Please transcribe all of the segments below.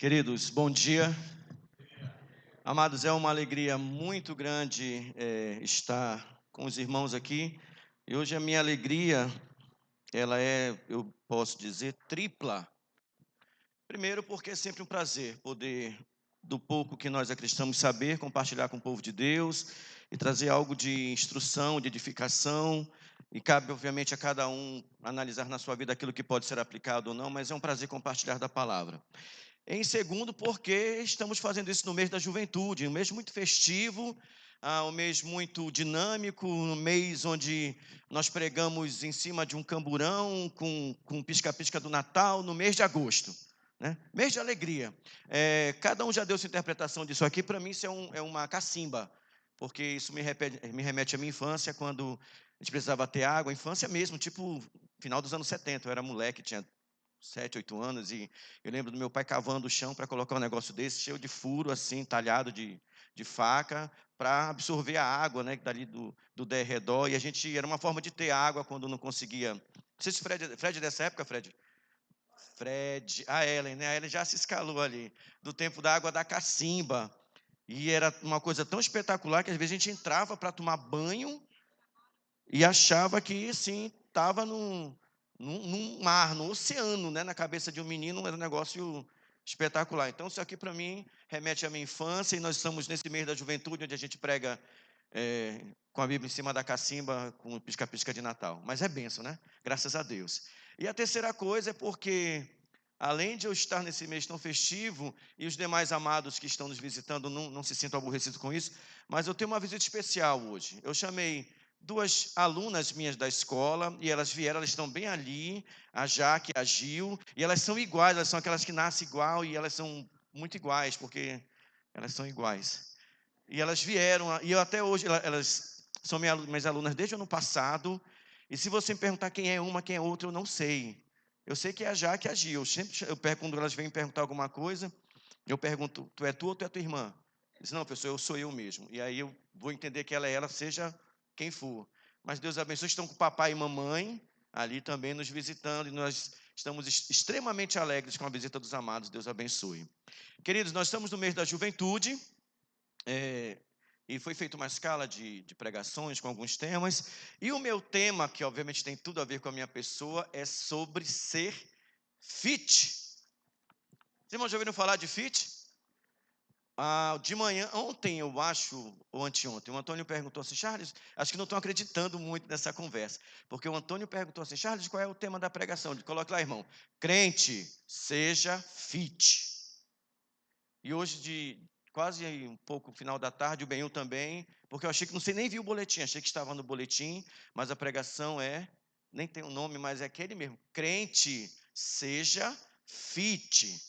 Queridos, bom dia. Amados, é uma alegria muito grande estar com os irmãos aqui. E hoje a minha alegria, ela é, eu posso dizer, tripla. Primeiro, porque é sempre um prazer poder, do pouco que nós acreditamos saber, compartilhar com o povo de Deus e trazer algo de instrução, de edificação. E cabe, obviamente, a cada um analisar na sua vida aquilo que pode ser aplicado ou não, mas é um prazer compartilhar da palavra. Em segundo, porque estamos fazendo isso no mês da juventude, um mês muito festivo, um mês muito dinâmico, um mês onde nós pregamos em cima de um camburão com pisca-pisca do Natal, no mês de agosto, né? Mês de alegria. Cada um já deu sua interpretação disso aqui. Para mim isso é uma cacimba, porque isso me remete à minha infância, quando a gente precisava ter água, infância mesmo, tipo final dos anos 70, eu era moleque, tinha 7, 8 anos, e eu lembro do meu pai cavando o chão para colocar um negócio desse, cheio de furo, assim, talhado de faca, para absorver a água, né, dali do derredor, e a gente, era uma forma de ter água quando não conseguia. Não sei se Fred é dessa época, Fred? Fred, a Ellen, né, a Ellen já se escalou ali, do tempo da água da cacimba, e era uma coisa tão espetacular que às vezes a gente entrava para tomar banho, e achava que, sim, estava num mar, no oceano, né? Na cabeça de um menino, era um negócio espetacular. Então, isso aqui, para mim, remete à minha infância, e nós estamos nesse mês da juventude, onde a gente prega com a Bíblia em cima da cacimba, com o pisca-pisca de Natal. Mas é bênção, né? Graças a Deus. E a terceira coisa é porque, além de eu estar nesse mês tão festivo, e os demais amados que estão nos visitando não se sintam aborrecidos com isso, mas eu tenho uma visita especial hoje. Eu chamei duas alunas minhas da escola, e elas vieram, elas estão bem ali, a Jaque e a Gil, e elas são iguais, elas são aquelas que nascem igual, e elas são muito iguais, porque elas são iguais. E elas vieram, e eu até hoje, elas são minhas alunas desde o ano passado, e se você me perguntar quem é uma, quem é outra, eu não sei. Eu sei que é a Jaque e a Gil. Eu pergunto, quando elas vêm perguntar alguma coisa, eu pergunto, tu é tu ou tu é tua irmã? Diz, não, professor, eu sou eu mesmo. E aí eu vou entender que ela é ela, seja quem for. Mas Deus abençoe, estão com o papai e mamãe ali também nos visitando, e nós estamos extremamente alegres com a visita dos amados. Deus abençoe. Queridos, nós estamos no mês da juventude, e foi feita uma escala de pregações com alguns temas, e o meu tema, que obviamente tem tudo a ver com a minha pessoa, é sobre ser fit. Vocês irmãos já ouviram falar de fit? De manhã, ontem eu acho, ou anteontem, o Antônio perguntou assim, Charles, acho que não estão acreditando muito nessa conversa, porque o Antônio perguntou assim, Charles, qual é o tema da pregação? Coloque lá, irmão, crente, seja fit. E hoje, de quase um pouco final da tarde, o Benhur também, porque eu achei que, não sei, nem vi o boletim, achei que estava no boletim, mas a pregação nem tem um nome, mas é aquele mesmo, crente, seja fit.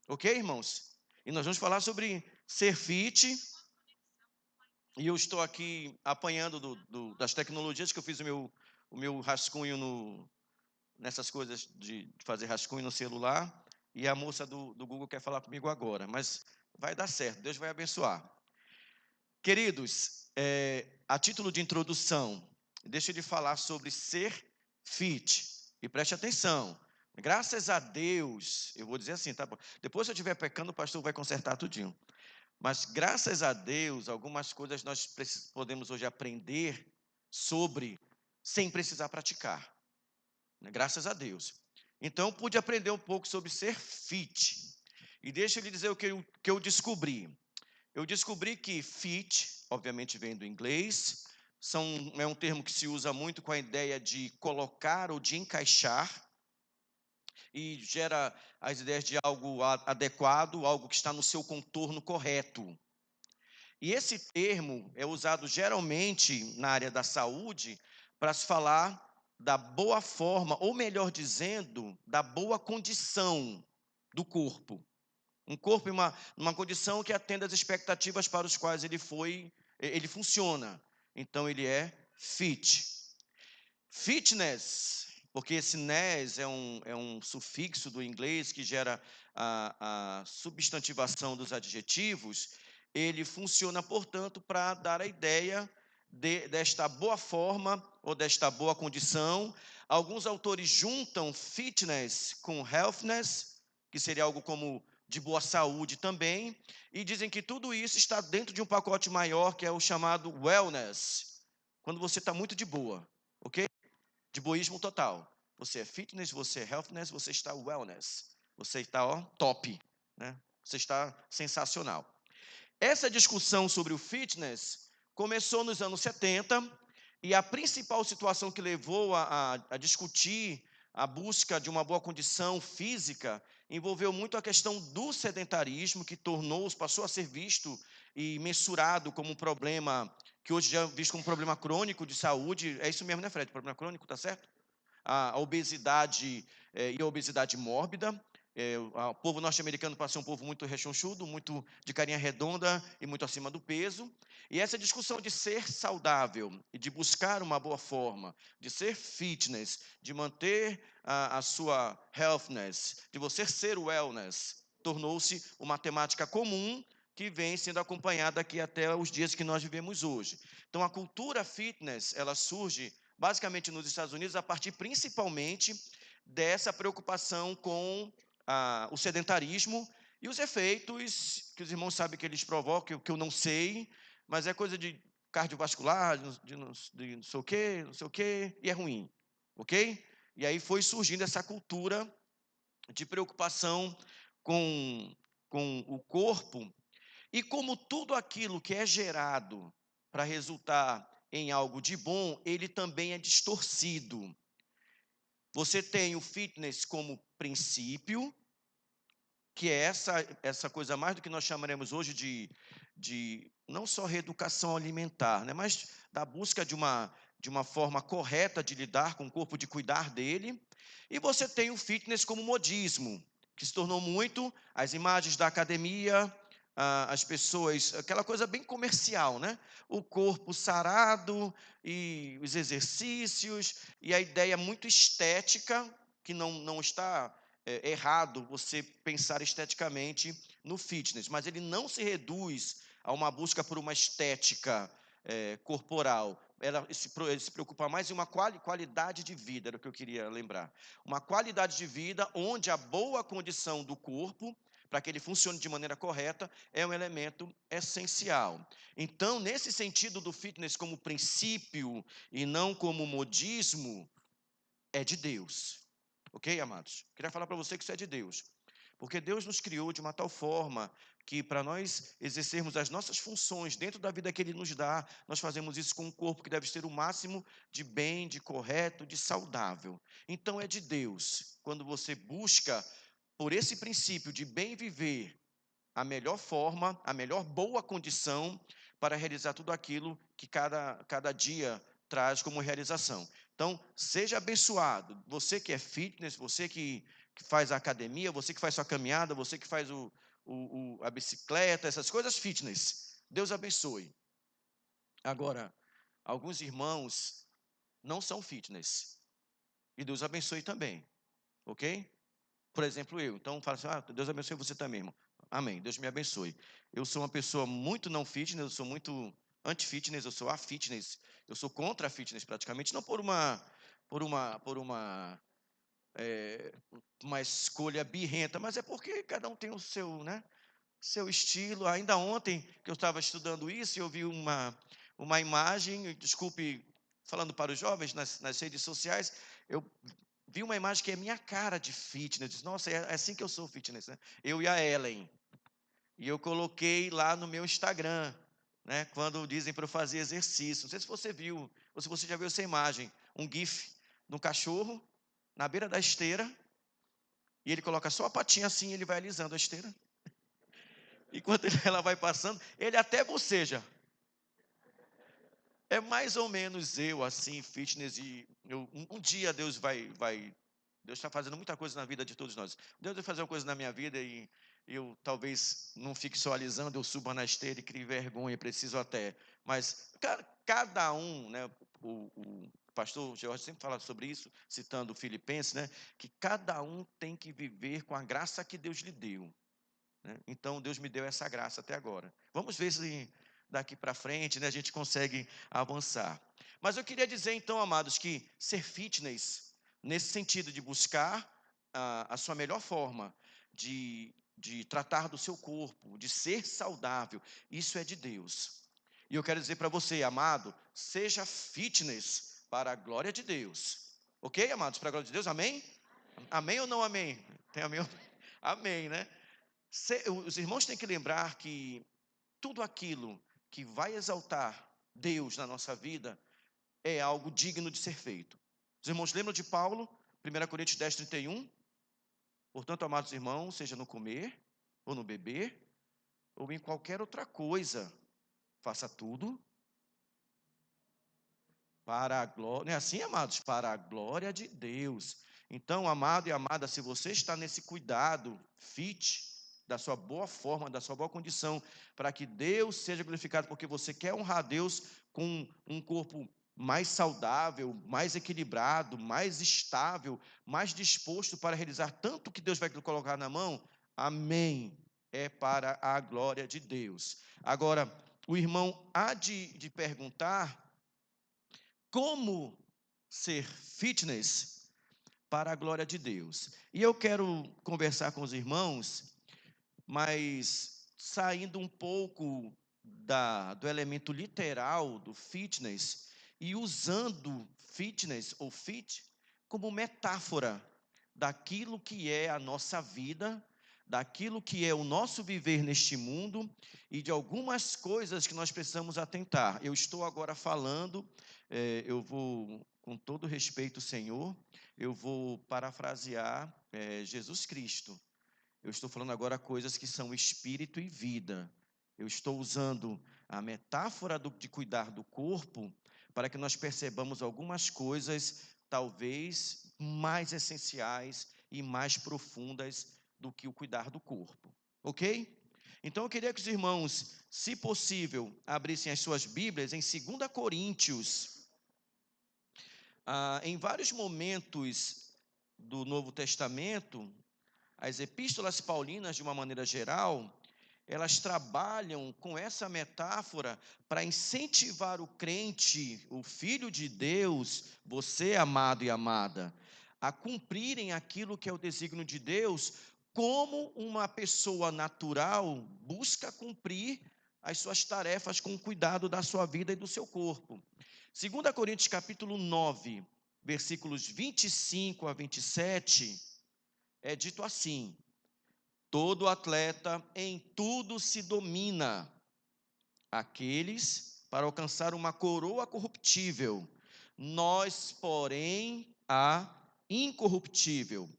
Ok, irmãos? E nós vamos falar sobre ser fit, e eu estou aqui apanhando das tecnologias, que eu fiz o meu rascunho nessas coisas de fazer rascunho no celular, e a moça do Google quer falar comigo agora, mas vai dar certo, Deus vai abençoar. Queridos, a título de introdução, deixa eu lhe falar sobre ser fit, e preste atenção. Graças a Deus, eu vou dizer assim, tá bom? Depois, se eu estiver pecando, o pastor vai consertar tudinho. Mas, graças a Deus, algumas coisas nós podemos hoje aprender sobre, sem precisar praticar, né? Graças a Deus. Então, eu pude aprender um pouco sobre ser fit. E deixa eu lhe dizer o que eu descobri. Eu descobri que fit, obviamente vem do inglês, é um termo que se usa muito com a ideia de colocar ou de encaixar, e gera as ideias de algo adequado, algo que está no seu contorno correto. E esse termo é usado geralmente na área da saúde para se falar da boa forma, ou melhor dizendo, da boa condição do corpo. Um corpo em uma condição que atenda às expectativas para os quais ele funciona. Então ele é fit. Fitness, porque esse ness é um sufixo do inglês que gera a substantivação dos adjetivos, ele funciona, portanto, para dar a ideia desta boa forma ou desta boa condição. Alguns autores juntam fitness com healthiness, que seria algo como de boa saúde também, e dizem que tudo isso está dentro de um pacote maior, que é o chamado wellness, quando você está muito de boa, ok? De boísmo total. Você é fitness, você é healthness, você está wellness. Você está, ó, top, né? Você está sensacional. Essa discussão sobre o fitness começou nos anos 70, e a principal situação que levou a discutir a busca de uma boa condição física envolveu muito a questão do sedentarismo, que passou a ser visto e mensurado como um problema, que hoje já é visto como um problema crônico de saúde. É isso mesmo, né, Fred? Problema crônico, tá certo? A obesidade e a obesidade mórbida. O povo norte-americano passa a ser um povo muito rechonchudo, muito de carinha redonda e muito acima do peso. E essa discussão de ser saudável e de buscar uma boa forma, de ser fitness, de manter a sua healthness, de você ser wellness, tornou-se uma temática comum que vem sendo acompanhada aqui até os dias que nós vivemos hoje. Então, a cultura fitness, ela surge basicamente nos Estados Unidos, a partir principalmente dessa preocupação com o sedentarismo e os efeitos que os irmãos sabem que eles provocam, que eu não sei, mas é coisa de cardiovascular, de não sei o quê, e é ruim, ok? E aí foi surgindo essa cultura de preocupação com, com o corpo, e como tudo aquilo que é gerado para resultar em algo de bom, ele também é distorcido. Você tem o fitness como princípio, que é essa coisa mais do que nós chamaremos hoje de não só reeducação alimentar, né, mas da busca de uma forma correta de lidar com o corpo, de cuidar dele. E você tem o fitness como modismo, que se tornou muito as imagens da academia, as pessoas, aquela coisa bem comercial, né? O corpo sarado e os exercícios, e a ideia muito estética, que não está errado você pensar esteticamente no fitness, mas ele não se reduz a uma busca por uma estética corporal. Ele se preocupa mais em uma qualidade de vida, era o que eu queria lembrar. Uma qualidade de vida onde a boa condição do corpo, para que ele funcione de maneira correta, é um elemento essencial. Então, nesse sentido do fitness como princípio e não como modismo, é de Deus. Ok, amados? Queria falar para você que isso é de Deus. Porque Deus nos criou de uma tal forma que, para nós exercermos as nossas funções dentro da vida que Ele nos dá, nós fazemos isso com um corpo que deve ser o máximo de bem, de correto, de saudável. Então é de Deus. Quando você busca por esse princípio de bem viver, a melhor forma, a melhor boa condição para realizar tudo aquilo que cada dia traz como realização. Então, seja abençoado. Você que é fitness, você que faz a academia, você que faz sua caminhada, você que faz a bicicleta, essas coisas fitness. Deus abençoe. Agora, alguns irmãos não são fitness. E Deus abençoe também. Ok? Por exemplo, eu. Então, fala assim, Deus abençoe você também, irmão. Amém, Deus me abençoe. Eu sou uma pessoa muito não fitness, eu sou muito anti-fitness, eu sou a-fitness, eu sou contra a fitness praticamente, não por uma escolha birrenta, mas é porque cada um tem o seu, né, seu estilo. Ainda ontem, que eu estava estudando isso, eu vi uma imagem, desculpe, falando para os jovens nas redes sociais, eu vi uma imagem que é minha cara de fitness. Eu disse, nossa, é assim que eu sou fitness, né? Eu e a Ellen. E eu coloquei lá no meu Instagram, né? Quando dizem para eu fazer exercício. Não sei se você viu, ou se você já viu essa imagem. Um GIF de um cachorro na beira da esteira. E ele coloca só a patinha assim e ele vai alisando a esteira. Enquanto ela vai passando, ele até boceja. É mais ou menos eu, assim, fitness. E um dia Deus Deus está fazendo muita coisa na vida de todos nós. Deus vai fazer uma coisa na minha vida e eu talvez não fique só alisando, eu suba na esteira e crie vergonha, preciso até. Mas cada um, né, o pastor George sempre fala sobre isso, citando Filipenses, né, que cada um tem que viver com a graça que Deus lhe deu. Né? Então, Deus me deu essa graça até agora. Vamos ver se daqui para frente, né, a gente consegue avançar. Mas eu queria dizer, então, amados, que ser fitness, nesse sentido de buscar a sua melhor forma de de tratar do seu corpo, de ser saudável, isso é de Deus. E eu quero dizer para você, amado, seja fitness para a glória de Deus. Ok, amados? Para a glória de Deus, amém? Amém ou não amém? Tem amém? Amém, né? Os irmãos têm que lembrar que tudo aquilo que vai exaltar Deus na nossa vida é algo digno de ser feito. Os irmãos lembram de Paulo, 1 Coríntios 10, 31? Portanto, amados irmãos, seja no comer, ou no beber, ou em qualquer outra coisa, faça tudo para a glória, não é assim, amados? Para a glória de Deus. Então, amado e amada, se você está nesse cuidado, fit, da sua boa forma, da sua boa condição, para que Deus seja glorificado, porque você quer honrar a Deus com um corpo mais saudável, mais equilibrado, mais estável, mais disposto para realizar tanto que Deus vai colocar na mão, amém, é para a glória de Deus. Agora, o irmão há de perguntar como ser fitness para a glória de Deus. E eu quero conversar com os irmãos, mas saindo um pouco do elemento literal do fitness e usando fitness ou fit como metáfora daquilo que é a nossa vida, daquilo que é o nosso viver neste mundo e de algumas coisas que nós precisamos atentar. Eu estou agora falando, eu vou, com todo respeito, Senhor, eu vou parafrasear Jesus Cristo. Eu estou falando agora coisas que são espírito e vida. Eu estou usando a metáfora de cuidar do corpo para que nós percebamos algumas coisas, talvez mais essenciais e mais profundas do que o cuidar do corpo. Ok? Então eu queria que os irmãos, se possível, abrissem as suas Bíblias em 2 Coríntios. Em vários momentos do Novo Testamento, as epístolas paulinas, de uma maneira geral, elas trabalham com essa metáfora para incentivar o crente, o filho de Deus, você, amado e amada, a cumprirem aquilo que é o desígnio de Deus, como uma pessoa natural busca cumprir as suas tarefas com cuidado da sua vida e do seu corpo. 2 Coríntios capítulo 9, versículos 25 a 27, é dito assim: todo atleta em tudo se domina, aqueles para alcançar uma coroa corruptível, nós, porém, a incorruptível.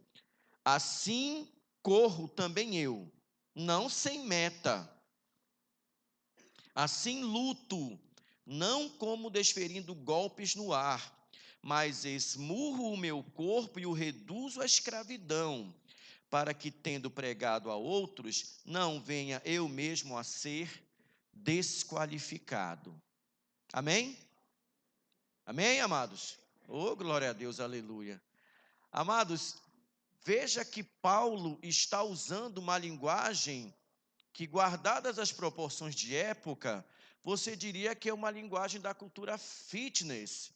Assim corro também eu, não sem meta. Assim luto, não como desferindo golpes no ar, mas esmurro o meu corpo e o reduzo à escravidão, para que, tendo pregado a outros, não venha eu mesmo a ser desqualificado. Amém? Amém, amados? Oh, glória a Deus, aleluia. Amados, veja que Paulo está usando uma linguagem que, guardadas as proporções de época, você diria que é uma linguagem da cultura fitness.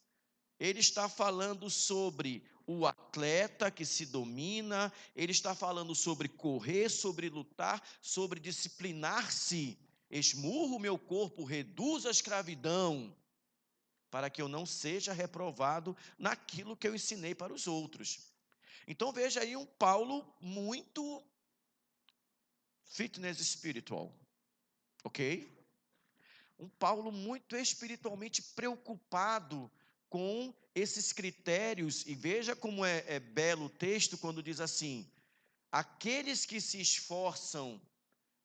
Ele está falando sobre o atleta que se domina, ele está falando sobre correr, sobre lutar, sobre disciplinar-se. Esmurro o meu corpo, reduzo a escravidão, para que eu não seja reprovado naquilo que eu ensinei para os outros. Então veja aí um Paulo muito fitness espiritual, ok? Um Paulo muito espiritualmente preocupado com esses critérios, e veja como é belo o texto quando diz assim: aqueles que se esforçam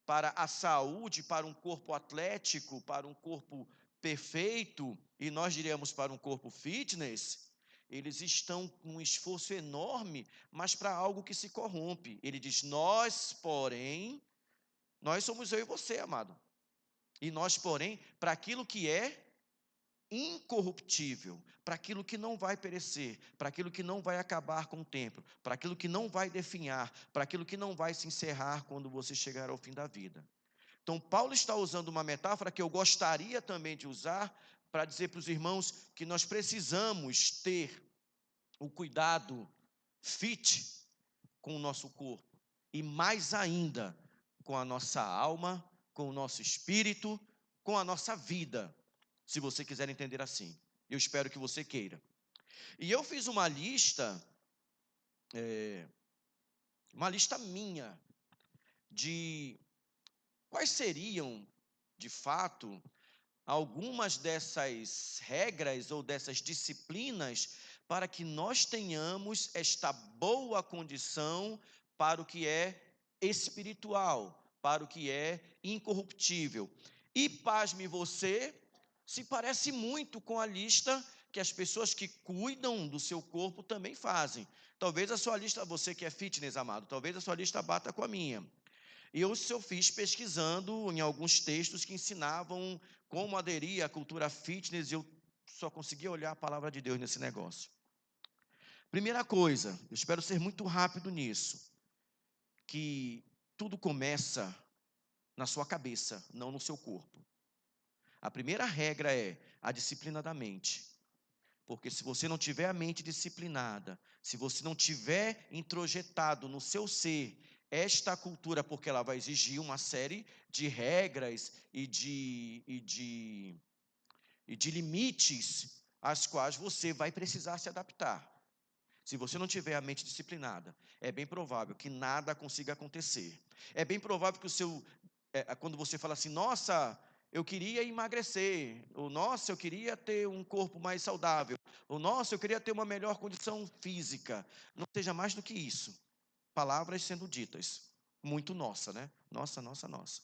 para a saúde, para um corpo atlético, para um corpo perfeito, e nós diríamos para um corpo fitness, eles estão com um esforço enorme, mas para algo que se corrompe. Ele diz: nós, porém, nós somos eu e você, amado. E nós, porém, para aquilo que é incorruptível, para aquilo que não vai perecer, para aquilo que não vai acabar com o tempo, para aquilo que não vai definhar, para aquilo que não vai se encerrar quando você chegar ao fim da vida. Então, Paulo está usando uma metáfora que eu gostaria também de usar para dizer para os irmãos que nós precisamos ter o cuidado fit com o nosso corpo. E mais ainda, com a nossa alma, com o nosso espírito, com a nossa vida, se você quiser entender assim. Eu espero que você queira. E eu fiz uma lista minha, de quais seriam, de fato, algumas dessas regras ou dessas disciplinas para que nós tenhamos esta boa condição para o que é espiritual, para o que é incorruptível. E pasme você, se parece muito com a lista que as pessoas que cuidam do seu corpo também fazem. Talvez a sua lista, você que é fitness, amado, talvez a sua lista bata com a minha. E eu fiz pesquisando em alguns textos que ensinavam como aderir à cultura fitness, e eu só conseguia olhar a palavra de Deus nesse negócio. Primeira coisa, eu espero ser muito rápido nisso, que tudo começa na sua cabeça, não no seu corpo. A primeira regra é a disciplina da mente. Porque se você não tiver a mente disciplinada, se você não tiver introjetado no seu ser esta cultura, porque ela vai exigir uma série de regras e de limites às quais você vai precisar se adaptar. Se você não tiver a mente disciplinada, é bem provável que nada consiga acontecer. É bem provável que quando você fala assim, nossa, eu queria emagrecer, ou nossa, eu queria ter um corpo mais saudável, ou nossa, eu queria ter uma melhor condição física, não seja mais do que isso. Palavras sendo ditas, muito nossa, né? Nossa, nossa, nossa.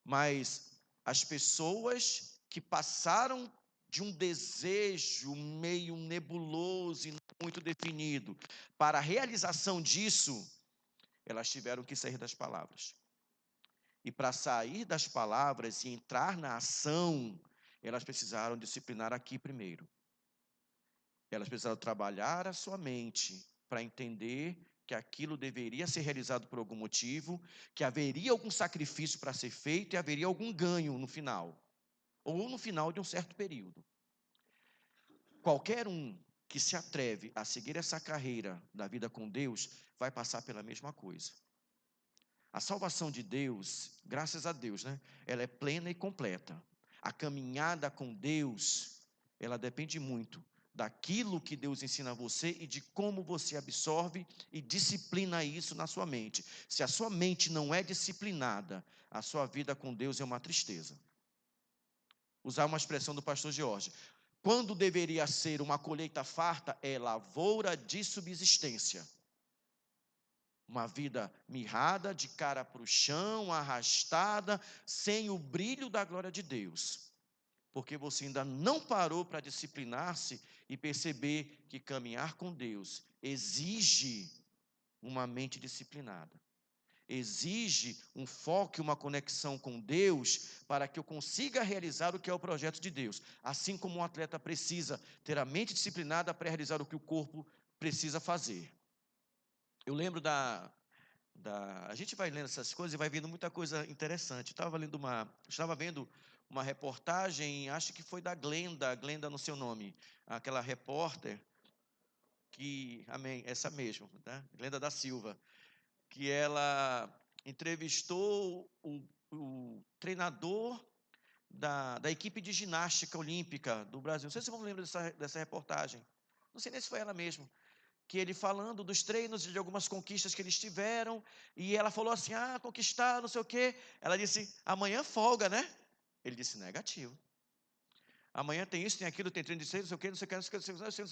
Mas as pessoas que passaram de um desejo meio nebuloso e não muito definido para a realização disso, elas tiveram que sair das palavras. E para sair das palavras e entrar na ação, elas precisaram disciplinar aqui primeiro. Elas precisaram trabalhar a sua mente para entender que aquilo deveria ser realizado por algum motivo, que haveria algum sacrifício para ser feito e haveria algum ganho no final, ou no final de um certo período. Qualquer um que se atreve a seguir essa carreira da vida com Deus vai passar pela mesma coisa. A salvação de Deus, graças a Deus, né? Ela é plena e completa. A caminhada com Deus, ela depende muito daquilo que Deus ensina a você e de como você absorve e disciplina isso na sua mente. Se a sua mente não é disciplinada, a sua vida com Deus é uma tristeza. Usar uma expressão do pastor Jorge. Quando deveria ser uma colheita farta, é lavoura de subsistência. Uma vida mirrada, de cara para o chão, arrastada, sem o brilho da glória de Deus. Porque você ainda não parou para disciplinar-se e perceber que caminhar com Deus exige uma mente disciplinada. Exige um foco e uma conexão com Deus para que eu consiga realizar o que é o projeto de Deus. Assim como um atleta precisa ter a mente disciplinada para realizar o que o corpo precisa fazer. Eu lembro a gente vai lendo essas coisas e vai vendo muita coisa interessante. Estava vendo uma reportagem, acho que foi da Glenda no seu nome, aquela repórter amém, essa mesmo, tá? Glenda da Silva, que ela entrevistou o treinador da equipe de ginástica olímpica do Brasil. Não sei se vocês lembram dessa reportagem. Não sei nem se foi ela mesmo. Que ele falando dos treinos, de algumas conquistas que eles tiveram, e ela falou assim, conquistar, não sei o quê. Ela disse, amanhã folga, né? Ele disse, negativo. Amanhã tem isso, tem aquilo, tem treino de treino, não sei o quê, não sei o que,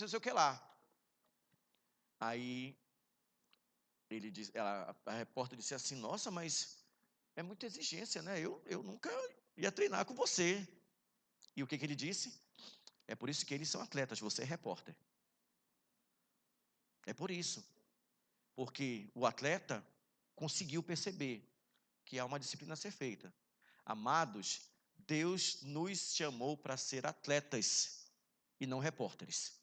não sei o que lá. Aí, a repórter disse assim, nossa, mas é muita exigência, né? Eu nunca ia treinar com você. E o que ele disse? É por isso que eles são atletas, você é repórter. É por isso. Porque o atleta conseguiu perceber que há uma disciplina a ser feita. Amados, Deus nos chamou para ser atletas e não repórteres.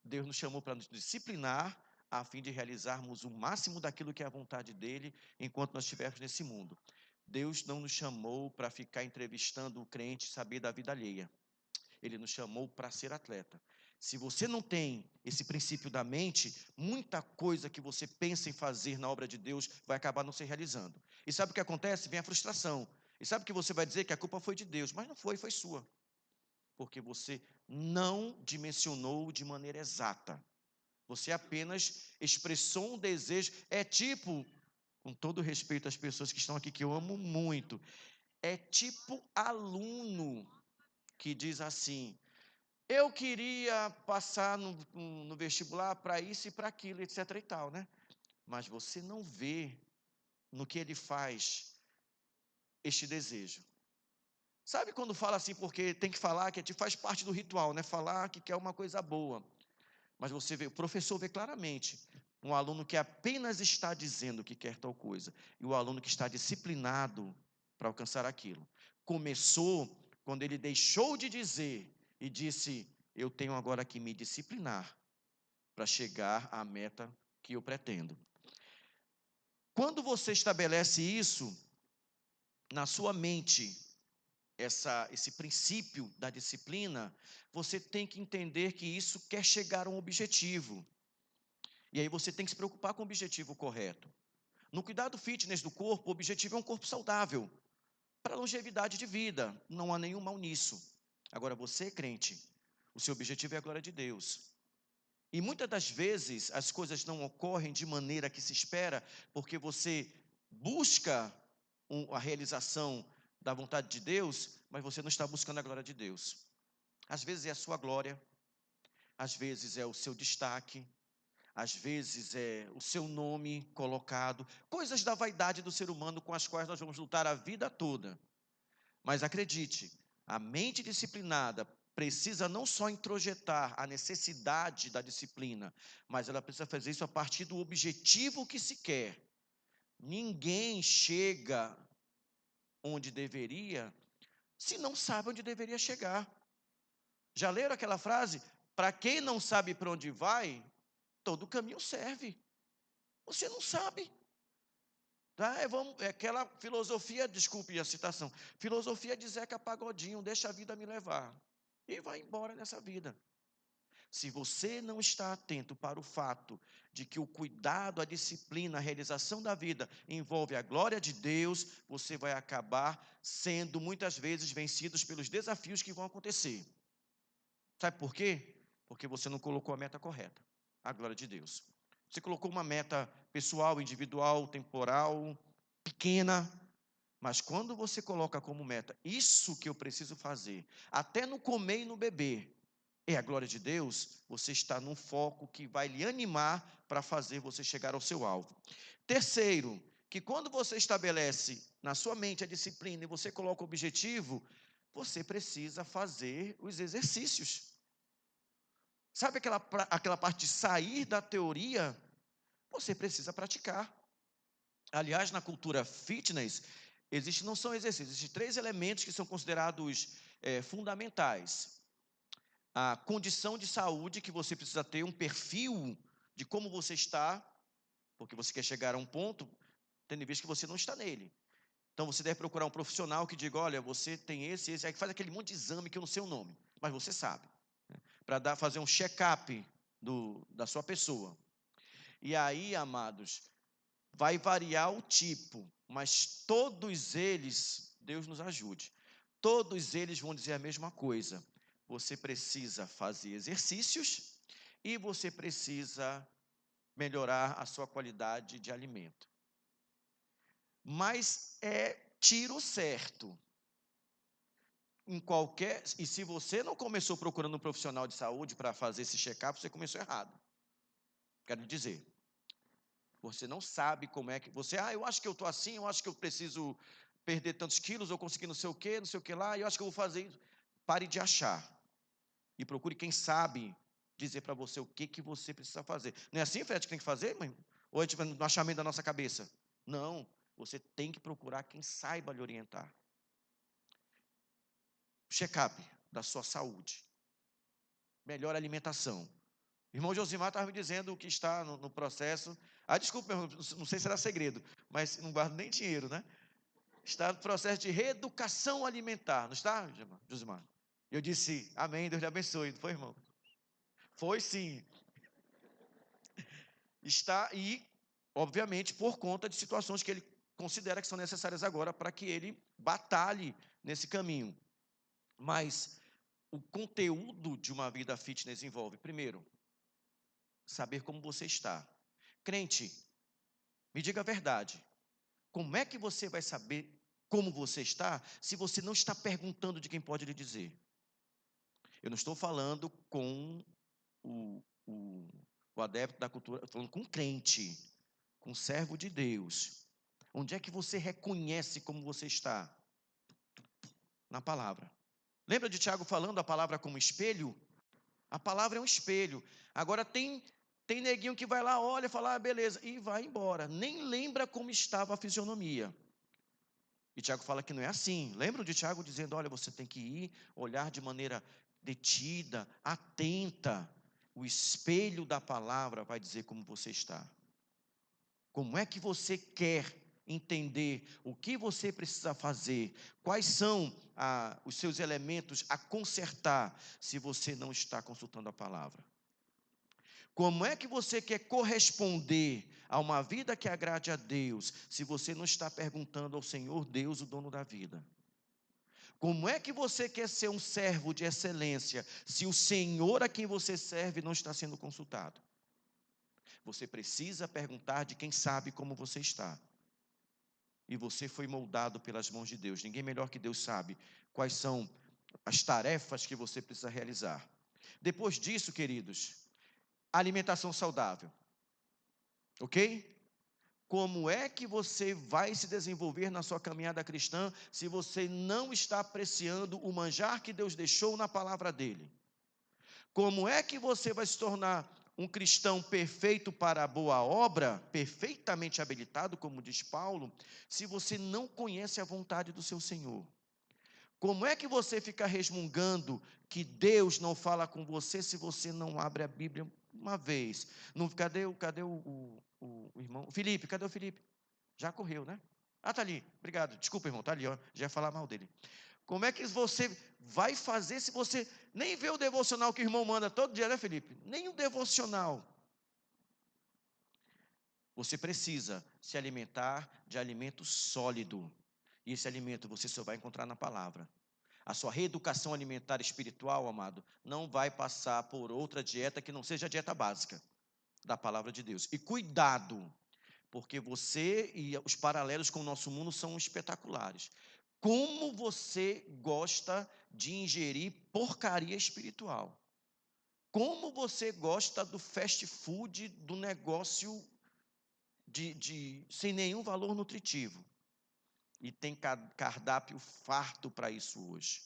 Deus nos chamou para nos disciplinar a fim de realizarmos o máximo daquilo que é a vontade dele enquanto nós estivermos nesse mundo. Deus não nos chamou para ficar entrevistando o crente e saber da vida alheia. Ele nos chamou para ser atleta. Se você não tem esse princípio da mente, muita coisa que você pensa em fazer na obra de Deus vai acabar não se realizando. E sabe o que acontece? Vem a frustração. E sabe que você vai dizer que a culpa foi de Deus, mas não foi, foi sua. Porque você não dimensionou de maneira exata. Você apenas expressou um desejo. É tipo, com todo respeito às pessoas que estão aqui, que eu amo muito, é tipo aluno que diz assim: eu queria passar no vestibular para isso e para aquilo, etc e tal, né? Mas você não vê no que ele faz este desejo. Sabe quando fala assim, porque tem que falar, que faz parte do ritual, né? Falar que quer uma coisa boa. Mas você vê, o professor vê claramente um aluno que apenas está dizendo que quer tal coisa e o aluno que está disciplinado para alcançar aquilo. Começou quando ele deixou de dizer e disse: eu tenho agora que me disciplinar para chegar à meta que eu pretendo. Quando você estabelece isso na sua mente, esse princípio da disciplina, você tem que entender que isso quer chegar a um objetivo. E aí você tem que se preocupar com o objetivo correto. No cuidado fitness do corpo, o objetivo é um corpo saudável, para longevidade de vida. Não há nenhum mal nisso. Agora, você, crente, o seu objetivo é a glória de Deus. E muitas das vezes as coisas não ocorrem de maneira que se espera, porque você busca a realização da vontade de Deus, mas você não está buscando a glória de Deus. Às vezes é a sua glória, às vezes é o seu destaque, às vezes é o seu nome colocado, coisas da vaidade do ser humano com as quais nós vamos lutar a vida toda. Mas acredite, a mente disciplinada precisa não só introjetar a necessidade da disciplina, mas ela precisa fazer isso a partir do objetivo que se quer. Ninguém chega onde deveria se não sabe onde deveria chegar. Já leram aquela frase? Para quem não sabe para onde vai, todo caminho serve. Você não sabe. Tá? É aquela filosofia, desculpe a citação, filosofia de Zeca Pagodinho, deixa a vida me levar. E vai embora nessa vida. Se você não está atento para o fato de que o cuidado, a disciplina, a realização da vida envolve a glória de Deus, você vai acabar sendo muitas vezes vencidos pelos desafios que vão acontecer. Sabe por quê? Porque você não colocou a meta correta, a glória de Deus. Você colocou uma meta pessoal, individual, temporal, pequena, mas quando você coloca como meta isso que eu preciso fazer, até no comer e no beber, é a glória de Deus, você está num foco que vai lhe animar para fazer você chegar ao seu alvo. Terceiro, que quando você estabelece na sua mente a disciplina e você coloca o objetivo, você precisa fazer os exercícios. Sabe aquela parte de sair da teoria? Você precisa praticar. Aliás, na cultura fitness, não são exercícios, existem 3 elementos que são considerados fundamentais. A condição de saúde que você precisa ter, um perfil de como você está, porque você quer chegar a um ponto, tendo em vista que você não está nele. Então você deve procurar um profissional que diga: olha, você tem esse, aí faz aquele monte de exame que eu não sei o nome, mas você sabe, para fazer um check-up da sua pessoa. E aí, amados, vai variar o tipo, mas todos eles, Deus nos ajude, todos eles vão dizer a mesma coisa. Você precisa fazer exercícios e você precisa melhorar a sua qualidade de alimento. Mas é tiro certo. E se você não começou procurando um profissional de saúde para fazer esse check-up, você começou errado. Quero dizer, você não sabe como é que eu acho que eu estou assim, eu acho que eu preciso perder tantos quilos, ou conseguir não sei o que lá, eu acho que eu vou fazer isso. Pare de achar. E procure quem sabe dizer para você o que você precisa fazer. Não é assim, Fred, que tem que fazer, mãe? Ou é tipo no achamento da nossa cabeça? Não, você tem que procurar quem saiba lhe orientar. Check-up da sua saúde. Melhor alimentação. O irmão Josimar estava me dizendo que está no processo. Desculpa, meu irmão, não sei se era segredo, mas não guardo nem dinheiro, né? Está no processo de reeducação alimentar, não está, Josimar? Eu disse, amém, Deus lhe abençoe, não foi, irmão? Foi sim. Está e, obviamente, por conta de situações que ele considera que são necessárias agora para que ele batalhe nesse caminho. Mas o conteúdo de uma vida fitness envolve, primeiro, saber como você está. Crente, me diga a verdade. Como é que você vai saber como você está se você não está perguntando de quem pode lhe dizer? Eu não estou falando com o, o, o adepto da cultura, eu estou falando com um crente, com um servo de Deus. Onde é que você reconhece como você está? Na palavra. Lembra de Tiago falando a palavra como espelho? A palavra é um espelho. Agora tem neguinho que vai lá, olha, fala, beleza, e vai embora. Nem lembra como estava a fisionomia. E Tiago fala que não é assim. Lembram de Tiago dizendo, olha, você tem que ir, olhar de maneira detida, atenta. O espelho da palavra vai dizer como você está. Como é que você quer entender o que você precisa fazer? Quais são os seus elementos a consertar se você não está consultando a palavra? Como é que você quer corresponder a uma vida que agrade a Deus se você não está perguntando ao Senhor Deus, o dono da vida? Como é que você quer ser um servo de excelência se o Senhor a quem você serve não está sendo consultado? Você precisa perguntar de quem sabe como você está. E você foi moldado pelas mãos de Deus. Ninguém melhor que Deus sabe quais são as tarefas que você precisa realizar. Depois disso, queridos, alimentação saudável. Ok? Como é que você vai se desenvolver na sua caminhada cristã se você não está apreciando o manjar que Deus deixou na palavra dele? Como é que você vai se tornar um cristão perfeito para a boa obra, perfeitamente habilitado, como diz Paulo, se você não conhece a vontade do seu Senhor? Como é que você fica resmungando que Deus não fala com você se você não abre a Bíblia uma vez? Não, cadê o irmão? Felipe, cadê o Felipe? Já correu, né? Ah, tá ali. Obrigado. Desculpa, irmão, tá ali, ó. Já ia falar mal dele. Como é que você vai fazer se você nem vê o devocional que o irmão manda todo dia, né, Felipe? Nem o devocional. Você precisa se alimentar de alimento sólido. E esse alimento você só vai encontrar na palavra. A sua reeducação alimentar espiritual, amado, não vai passar por outra dieta que não seja a dieta básica da palavra de Deus. E cuidado, porque você e os paralelos com o nosso mundo são espetaculares. Como você gosta de ingerir porcaria espiritual? Como você gosta do fast food, do negócio sem nenhum valor nutritivo? E tem cardápio farto para isso hoje.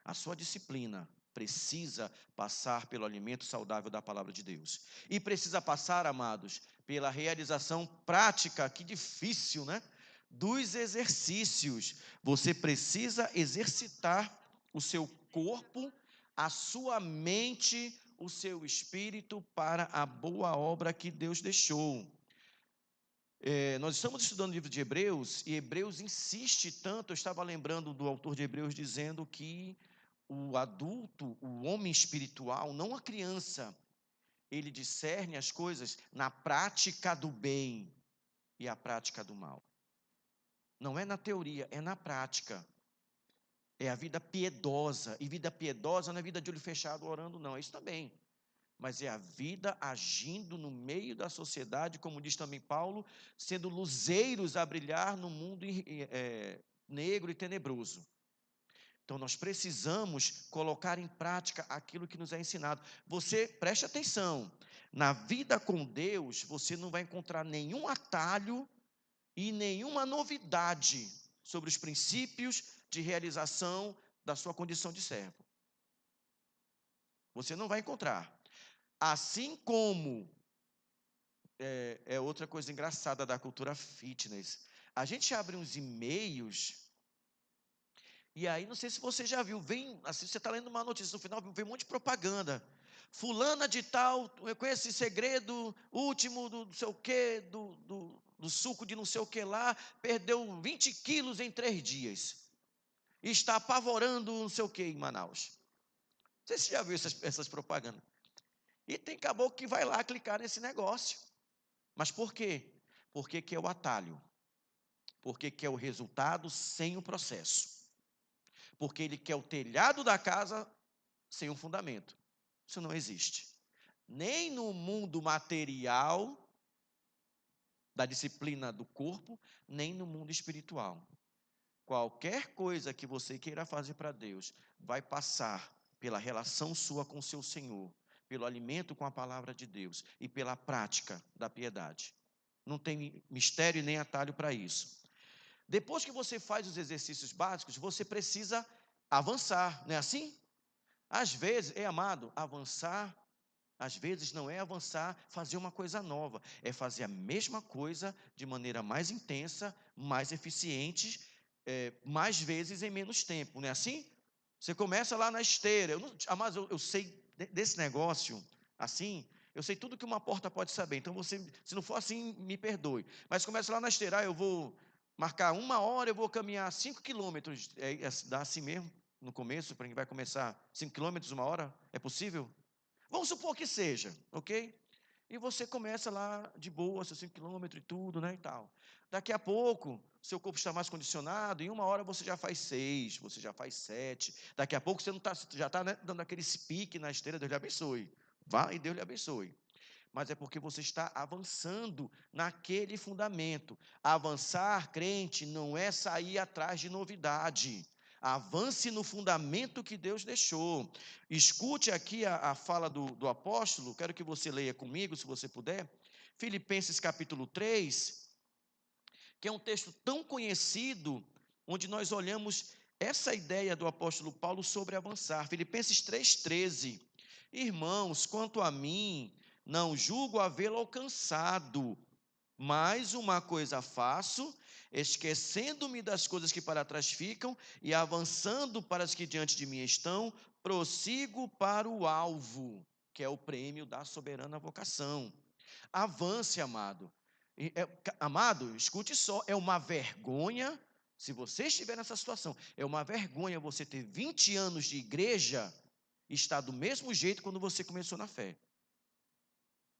A sua disciplina precisa passar pelo alimento saudável da palavra de Deus. E precisa passar, amados, pela realização prática, que difícil, né? Dos exercícios. Você precisa exercitar o seu corpo, a sua mente, o seu espírito para a boa obra que Deus deixou. Nós estamos estudando o livro de Hebreus, e Hebreus insiste tanto, eu estava lembrando do autor de Hebreus dizendo que o adulto, o homem espiritual, não a criança, ele discerne as coisas na prática do bem e a prática do mal. Não é na teoria, é na prática. É a vida piedosa, e vida piedosa não é vida de olho fechado orando, não, é isso também. Mas é a vida agindo no meio da sociedade, como diz também Paulo, sendo luzeiros a brilhar no mundo negro e tenebroso. Então, nós precisamos colocar em prática aquilo que nos é ensinado. Você, preste atenção, na vida com Deus, você não vai encontrar nenhum atalho e nenhuma novidade sobre os princípios de realização da sua condição de servo. Você não vai encontrar. Assim como, é outra coisa engraçada da cultura fitness, a gente abre uns e-mails. E aí, não sei se você já viu, vem, assim, você está lendo uma notícia, no final vem um monte de propaganda. Fulana de tal, com esse segredo último do não sei o quê, do suco de não sei o que lá, perdeu 20 quilos em 3 dias. E está apavorando não sei o que em Manaus. Não sei se você já viu essas propagandas. E tem caboclo que vai lá clicar nesse negócio. Mas por quê? Porque quer o atalho. Porque quer o resultado sem o processo. Porque ele quer o telhado da casa sem um fundamento. Isso não existe. Nem no mundo material da disciplina do corpo, nem no mundo espiritual. Qualquer coisa que você queira fazer para Deus vai passar pela relação sua com o seu Senhor, pelo alimento com a palavra de Deus e pela prática da piedade. Não tem mistério nem atalho para isso. Depois que você faz os exercícios básicos, você precisa avançar, não é assim? Às vezes, amado, avançar, às vezes não é avançar, fazer uma coisa nova, é fazer a mesma coisa de maneira mais intensa, mais eficiente, mais vezes em menos tempo, não é assim? Você começa lá na esteira, mas eu sei desse negócio, assim, eu sei tudo que uma porta pode saber, então você, se não for assim, me perdoe, mas começa lá na esteira, eu vou marcar 1 hora, eu vou caminhar 5 quilômetros, dá assim mesmo, no começo, para quem vai começar 5 quilômetros, 1 hora, é possível? Vamos supor que seja, ok? E você começa lá de boa, seus 5 quilômetros e tudo, né, e tal. Daqui a pouco, seu corpo está mais condicionado, em 1 hora você já faz 6, você já faz 7. Daqui a pouco você não tá, já está, né, dando aquele pique na esteira, Deus lhe abençoe. Vá e Deus lhe abençoe. Mas é porque você está avançando naquele fundamento. Avançar, crente, não é sair atrás de novidade. Avance no fundamento que Deus deixou. Escute aqui a fala do apóstolo, quero que você leia comigo, se você puder. Filipenses capítulo 3, que é um texto tão conhecido, onde nós olhamos essa ideia do apóstolo Paulo sobre avançar. Filipenses 3,13. Irmãos, quanto a mim, não julgo havê-lo alcançado, mas uma coisa faço, esquecendo-me das coisas que para trás ficam e avançando para as que diante de mim estão, prossigo para o alvo, que é o prêmio da soberana vocação. Avance, amado. Amado, escute só, é uma vergonha, se você estiver nessa situação, é uma vergonha você ter 20 anos de igreja e estar do mesmo jeito quando você começou na fé.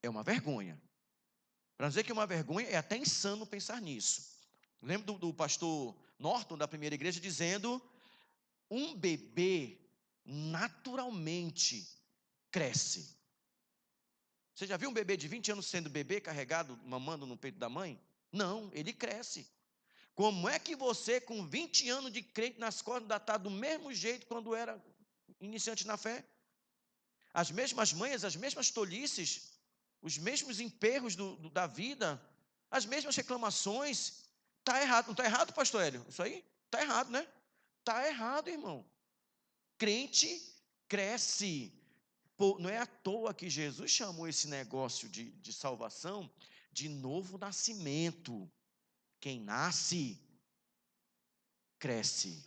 É uma vergonha. Para dizer que é uma vergonha, é até insano pensar nisso. Lembro do pastor Norton, da primeira igreja, dizendo: um bebê naturalmente cresce. Você já viu um bebê de 20 anos sendo bebê, carregado, mamando no peito da mãe? Não, ele cresce. Como é que você, com 20 anos de crente nas costas, ainda está do mesmo jeito quando era iniciante na fé? As mesmas manhas, as mesmas tolices, os mesmos emperros da vida, as mesmas reclamações. Está errado, não está errado, pastor Hélio? Isso aí? Está errado, né? Está errado, irmão. Crente cresce. Pô, não é à toa que Jesus chamou esse negócio de salvação de novo nascimento. Quem nasce, cresce.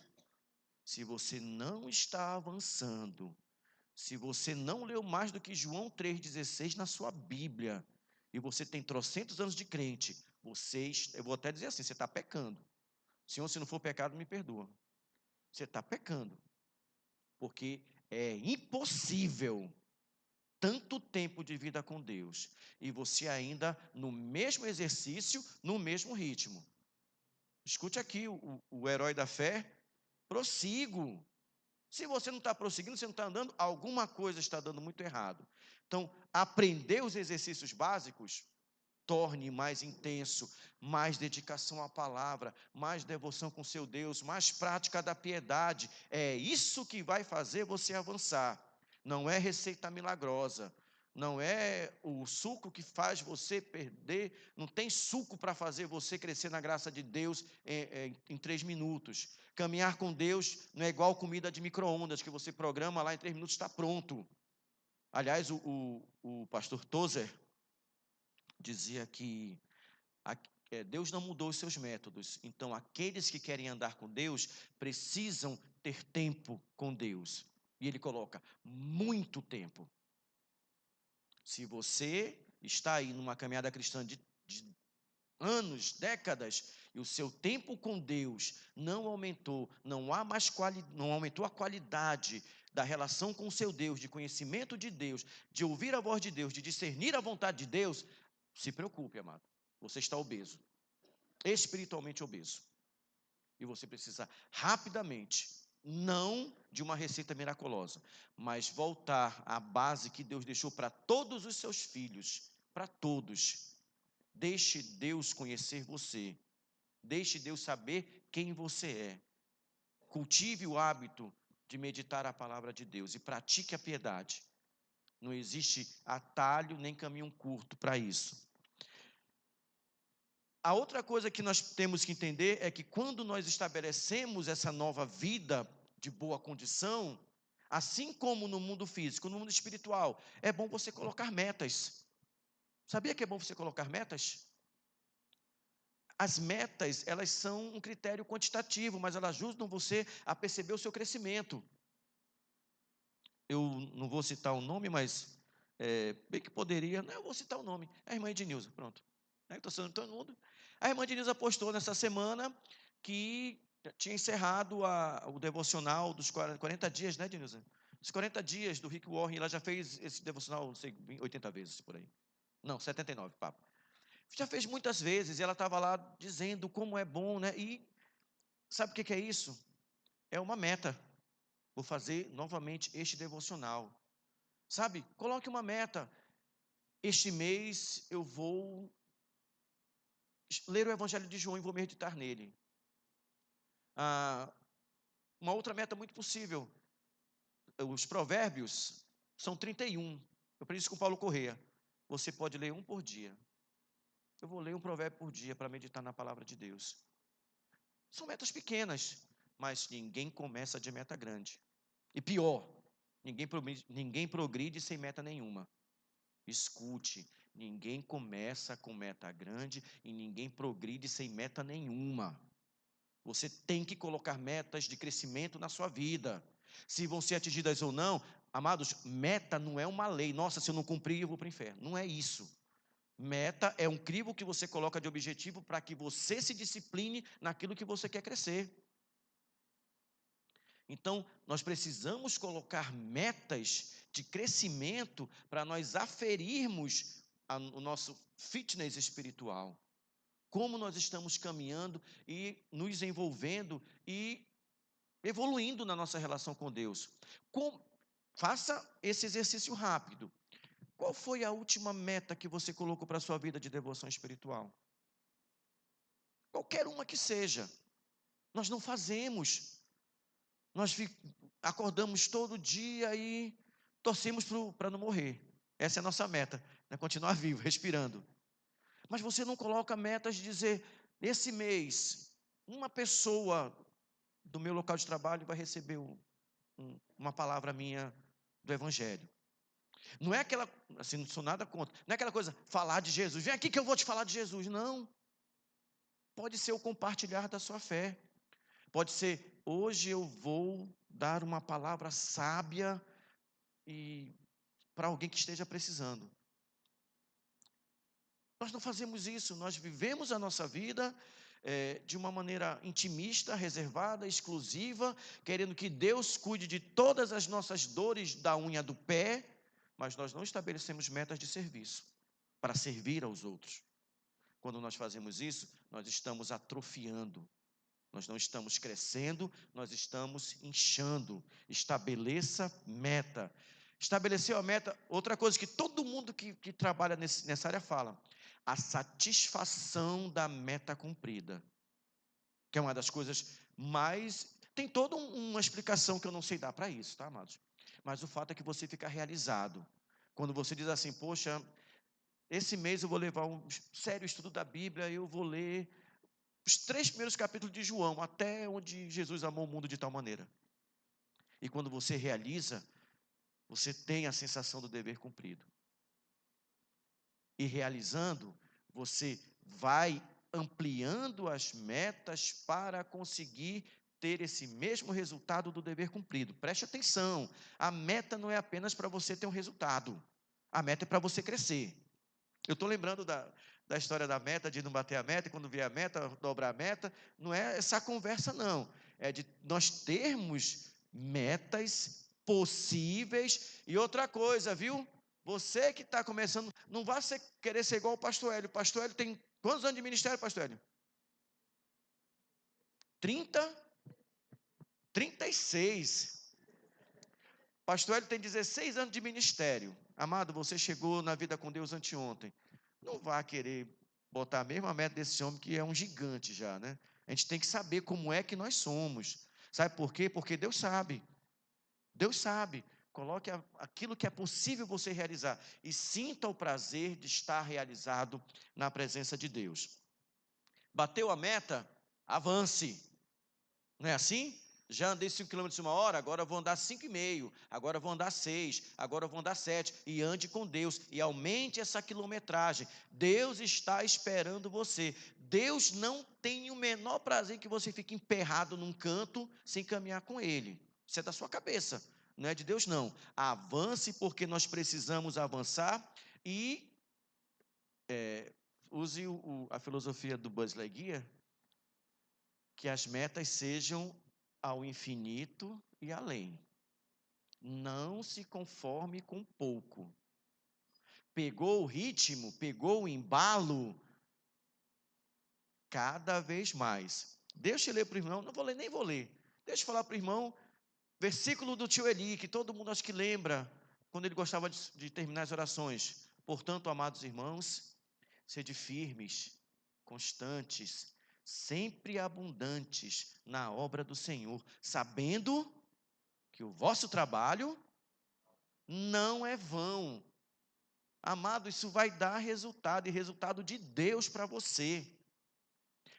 Se você não está avançando, se você não leu mais do que João 3,16 na sua Bíblia, e você tem trocentos anos de crente, eu vou até dizer assim, você está pecando. Senhor, se não for pecado, me perdoa. Você está pecando. Porque é impossível tanto tempo de vida com Deus e você ainda no mesmo exercício, no mesmo ritmo. Escute aqui o herói da fé, prossigo. Se você não está prosseguindo, você não está andando, alguma coisa está dando muito errado. Então, aprender os exercícios básicos, torne mais intenso, mais dedicação à palavra, mais devoção com seu Deus, mais prática da piedade. É isso que vai fazer você avançar. Não é receita milagrosa. Não é o suco que faz você perder, não tem suco para fazer você crescer na graça de Deus em 3 minutos. Caminhar com Deus não é igual comida de micro-ondas, que você programa lá em 3 minutos está pronto. Aliás, o pastor Tozer dizia que Deus não mudou os seus métodos, então aqueles que querem andar com Deus precisam ter tempo com Deus. E ele coloca, muito tempo. Se você está aí numa caminhada cristã de anos, décadas, e o seu tempo com Deus não aumentou, não aumentou a qualidade da relação com o seu Deus, de conhecimento de Deus, de ouvir a voz de Deus, de discernir a vontade de Deus, se preocupe, amado. Você está obeso, espiritualmente obeso. E você precisa rapidamente, não de uma receita miraculosa, mas voltar à base que Deus deixou para todos os seus filhos, para todos. Deixe Deus conhecer você. Deixe Deus saber quem você é. Cultive o hábito de meditar a palavra de Deus e pratique a piedade. Não existe atalho nem caminho curto para isso. A outra coisa que nós temos que entender é que quando nós estabelecemos essa nova vida de boa condição, assim como no mundo físico, no mundo espiritual, é bom você colocar metas. Sabia que é bom você colocar metas? As metas, elas são um critério quantitativo, mas elas ajudam você a perceber o seu crescimento. Eu não vou citar o nome, mas bem que poderia. Não, eu vou citar o nome. É a irmã Ednilza, pronto. Estou sendo todo mundo. A irmã Ednilza postou nessa semana que tinha encerrado o devocional dos 40 dias, né, Ednilza? Os 40 dias do Rick Warren, ela já fez esse devocional, não sei, 80 vezes por aí. Não, 79, papo. Já fez muitas vezes, e ela estava lá dizendo como é bom, né? E sabe o que é isso? É uma meta. Vou fazer novamente este devocional. Sabe? Coloque uma meta. Este mês eu vou ler o Evangelho de João e vou meditar nele. Uma outra meta muito possível. Os provérbios são 31. Eu aprendi isso com Paulo Corrêa. Você pode ler um por dia. Eu vou ler um provérbio por dia para meditar na palavra de Deus. São metas pequenas, mas ninguém começa de meta grande. E pior, ninguém progride sem meta nenhuma. Escute, ninguém começa com meta grande e ninguém progride sem meta nenhuma. Você tem que colocar metas de crescimento na sua vida. Se vão ser atingidas ou não, amados, meta não é uma lei. Nossa, se eu não cumprir, eu vou para o inferno. Não é isso. Meta é um crivo que você coloca de objetivo para que você se discipline naquilo que você quer crescer. Então, nós precisamos colocar metas de crescimento para nós aferirmos o nosso fitness espiritual. Como nós estamos caminhando e nos envolvendo e evoluindo na nossa relação com Deus. Faça esse exercício rápido. Qual foi a última meta que você colocou para a sua vida de devoção espiritual? Qualquer uma que seja. Nós não fazemos. Nós acordamos todo dia e torcemos para não morrer. Essa é a nossa meta, né? Continuar vivo, respirando. Mas você não coloca metas de dizer, esse mês, uma pessoa do meu local de trabalho vai receber uma palavra minha do Evangelho. Não é aquela, assim, não sou nada contra, não é aquela coisa, falar de Jesus, vem aqui que eu vou te falar de Jesus. Não. Pode ser o compartilhar da sua fé. Pode ser, hoje eu vou dar uma palavra sábia para alguém que esteja precisando. Nós não fazemos isso, nós vivemos a nossa vida de uma maneira intimista, reservada, exclusiva, querendo que Deus cuide de todas as nossas dores da unha do pé, mas nós não estabelecemos metas de serviço para servir aos outros. Quando nós fazemos isso, nós estamos atrofiando. Nós não estamos crescendo, nós estamos inchando. Estabeleça meta. Estabeleceu a meta, outra coisa que todo mundo que trabalha nessa área fala, a satisfação da meta cumprida. Que é uma das coisas mais... Tem toda uma explicação que eu não sei dar para isso, tá, amados? Mas o fato é que você fica realizado. Quando você diz assim, poxa, esse mês eu vou levar um sério estudo da Bíblia, eu vou ler os 3 primeiros capítulos de João, até onde Jesus amou o mundo de tal maneira. E quando você realiza, você tem a sensação do dever cumprido. E realizando, você vai ampliando as metas para conseguir ter esse mesmo resultado do dever cumprido. Preste atenção, a meta não é apenas para você ter um resultado, a meta é para você crescer. Eu estou lembrando da história da meta, de não bater a meta, e quando vier a meta, dobrar a meta. Não é essa conversa, não. É de nós termos metas possíveis. E outra coisa, viu? Você que está começando, não vá querer ser igual o pastor Hélio. O pastor Hélio tem quantos anos de ministério, pastor Hélio? 30? 36. Pastor Hélio tem 16 anos de ministério. Amado, você chegou na vida com Deus anteontem. Não vá querer botar a mesma meta desse homem que é um gigante já, né? A gente tem que saber como é que nós somos. Sabe por quê? Porque Deus sabe. Deus sabe. Coloque aquilo que é possível você realizar e sinta o prazer de estar realizado na presença de Deus. Bateu a meta? Avance. Não é assim? Já andei 5 km uma hora, agora vou andar 5,5, agora vou andar 6, agora vou andar 7, e ande com Deus, e aumente essa quilometragem. Deus está esperando você. Deus não tem o menor prazer em que você fique emperrado num canto sem caminhar com Ele. Isso é da sua cabeça, não é de Deus não. Avance porque nós precisamos avançar e use a filosofia do Buzz Lightyear, que as metas sejam ao infinito e além. Não se conforme com pouco. Pegou o ritmo, pegou o embalo, cada vez mais. Deixa eu ler para o irmão, não vou ler, nem vou ler. Deixa eu falar para o irmão, versículo do tio Eli, que todo mundo acho que lembra, quando ele gostava de terminar as orações. Portanto, amados irmãos, sede firmes, constantes, sempre abundantes na obra do Senhor, sabendo que o vosso trabalho não é vão. Amado, isso vai dar resultado, e resultado de Deus para você.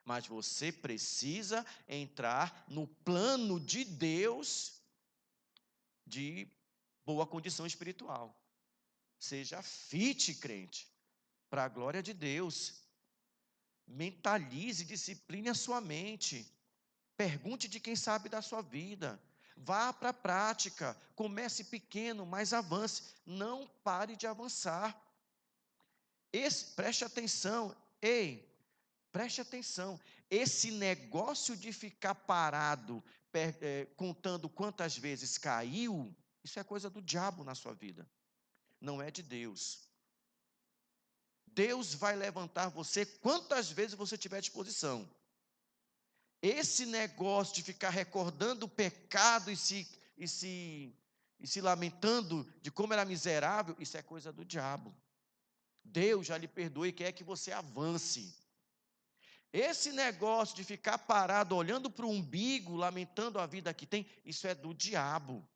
Mas você precisa entrar no plano de Deus de boa condição espiritual. Seja fit, crente, para a glória de Deus. Mentalize, discipline a sua mente. Pergunte de quem sabe da sua vida. Vá para a prática. Comece pequeno, mas avance. Não pare de avançar. Preste atenção. Ei, preste atenção. Esse negócio de ficar parado, contando quantas vezes caiu, isso é coisa do diabo na sua vida. Não é de Deus. Deus vai levantar você quantas vezes você tiver disposição. Esse negócio de ficar recordando o pecado e se lamentando de como era miserável, isso é coisa do diabo. Deus já lhe perdoe e quer que você avance. Esse negócio de ficar parado olhando para o umbigo, lamentando a vida que tem, isso é do diabo.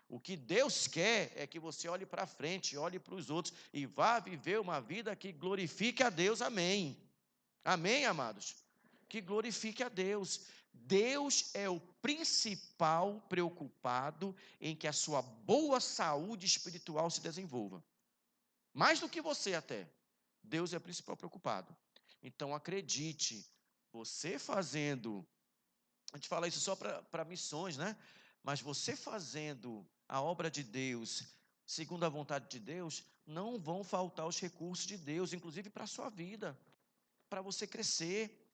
O que Deus quer é que você olhe para frente, olhe para os outros e vá viver uma vida que glorifique a Deus. Amém. Amém, amados? Que glorifique a Deus. Deus é o principal preocupado em que a sua boa saúde espiritual se desenvolva. Mais do que você até. Deus é o principal preocupado. Então acredite, você fazendo, a gente fala isso só para missões, né? Mas você fazendo a obra de Deus, segundo a vontade de Deus, não vão faltar os recursos de Deus, inclusive para a sua vida, para você crescer,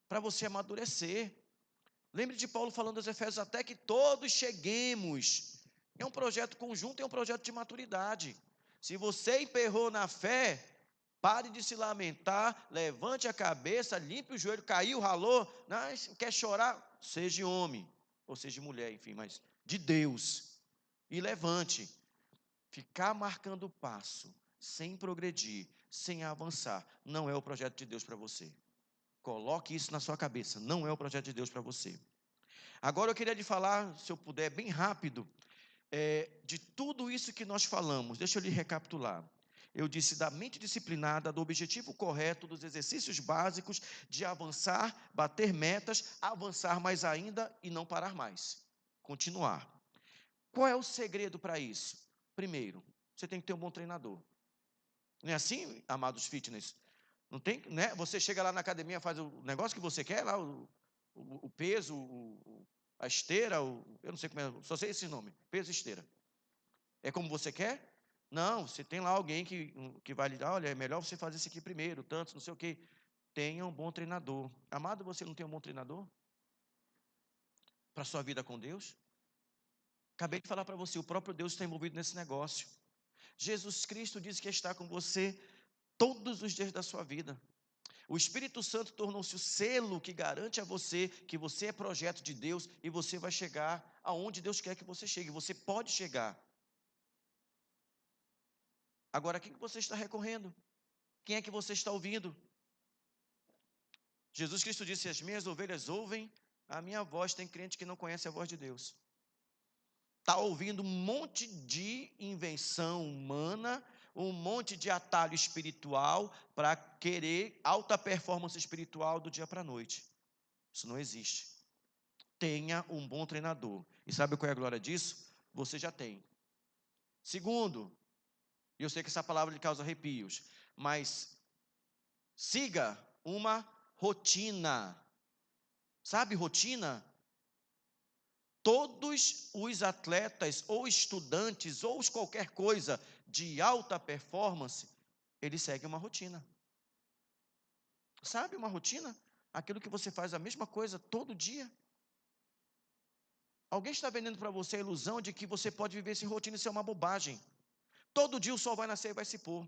para você amadurecer. Lembre de Paulo falando aos Efésios, até que todos cheguemos. É um projeto conjunto, é um projeto de maturidade. Se você emperrou na fé, pare de se lamentar, levante a cabeça, limpe o joelho, caiu, ralou, não, quer chorar? Seja homem, ou seja mulher, enfim, mas de Deus. E levante. Ficar marcando o passo, sem progredir, sem avançar, não é o projeto de Deus para você. Coloque isso na sua cabeça, não é o projeto de Deus para você. Agora eu queria lhe falar, se eu puder, bem rápido, de tudo isso que nós falamos. Deixa eu lhe recapitular. Eu disse da mente disciplinada, do objetivo correto, dos exercícios básicos, de avançar, bater metas, avançar mais ainda e não parar mais. Continuar. Qual é o segredo para isso? Primeiro, você tem que ter um bom treinador. Não é assim, amados fitness? Não tem, né? Você chega lá na academia, faz o negócio que você quer, lá o peso, a esteira, eu não sei como é, só sei esse nome, peso e esteira. É como você quer? Não, você tem lá alguém que vai lhe dar, olha, é melhor você fazer isso aqui primeiro, tantos, não sei o quê. Tenha um bom treinador. Amado, você não tem um bom treinador? Para a sua vida com Deus? Acabei de falar para você, o próprio Deus está envolvido nesse negócio. Jesus Cristo disse que está com você todos os dias da sua vida. O Espírito Santo tornou-se o selo que garante a você que você é projeto de Deus e você vai chegar aonde Deus quer que você chegue. Você pode chegar. Agora, a quem que você está recorrendo? Quem é que você está ouvindo? Jesus Cristo disse: as minhas ovelhas ouvem a minha voz. Tem crente que não conhece a voz de Deus. Está ouvindo um monte de invenção humana, um monte de atalho espiritual para querer alta performance espiritual do dia para a noite. Isso não existe. Tenha um bom treinador. E sabe qual é a glória disso? Você já tem. Segundo, e eu sei que essa palavra lhe causa arrepios, mas siga uma rotina. Sabe rotina? Todos os atletas ou estudantes ou qualquer coisa de alta performance, eles seguem uma rotina. Sabe uma rotina? Aquilo que você faz a mesma coisa todo dia. Alguém está vendendo para você a ilusão de que você pode viver sem rotina, isso é uma bobagem. Todo dia o sol vai nascer e vai se pôr.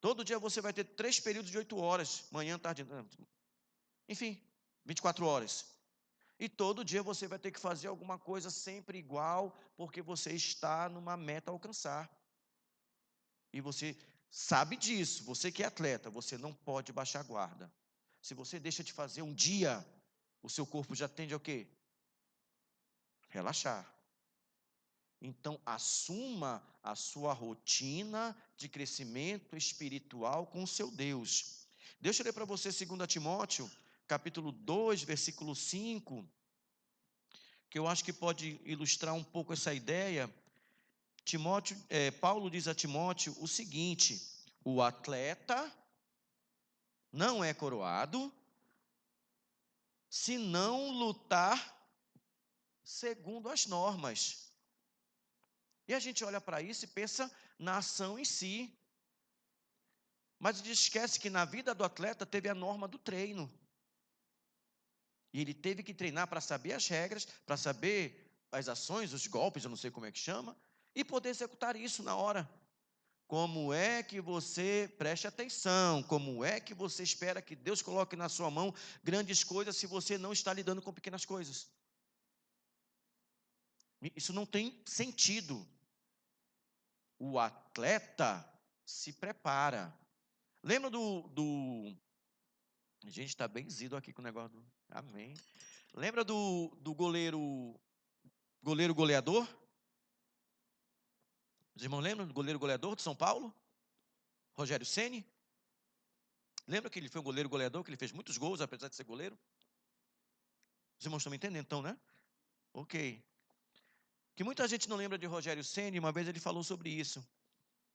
Todo dia você vai ter 3 períodos de 8 horas, manhã, tarde, enfim, 24 horas. E todo dia você vai ter que fazer alguma coisa sempre igual, porque você está numa meta a alcançar. E você sabe disso, você que é atleta, você não pode baixar a guarda. Se você deixa de fazer um dia, o seu corpo já tende a o quê? Relaxar. Então, assuma a sua rotina de crescimento espiritual com o seu Deus. Deixa eu ler para você 2 Timóteo, capítulo 2, versículo 5, que eu acho que pode ilustrar um pouco essa ideia. Paulo diz a Timóteo o seguinte: o atleta não é coroado se não lutar segundo as normas. E a gente olha para isso e pensa na ação em si. Mas a gente esquece que na vida do atleta teve a norma do treino. E ele teve que treinar para saber as regras, para saber as ações, os golpes, eu não sei como é que chama, e poder executar isso na hora. Como é que você, preste atenção, como é que você espera que Deus coloque na sua mão grandes coisas se você não está lidando com pequenas coisas? Isso não tem sentido. O atleta se prepara. Lembra a gente está benzido aqui com o negócio do... Amém. Lembra do goleador? Os irmãos lembram do goleiro goleador de São Paulo? Rogério Ceni? Lembra que ele foi um goleiro goleador, que ele fez muitos gols, apesar de ser goleiro? Os irmãos estão me entendendo então, né? Ok. Que muita gente não lembra de Rogério Ceni, uma vez ele falou sobre isso.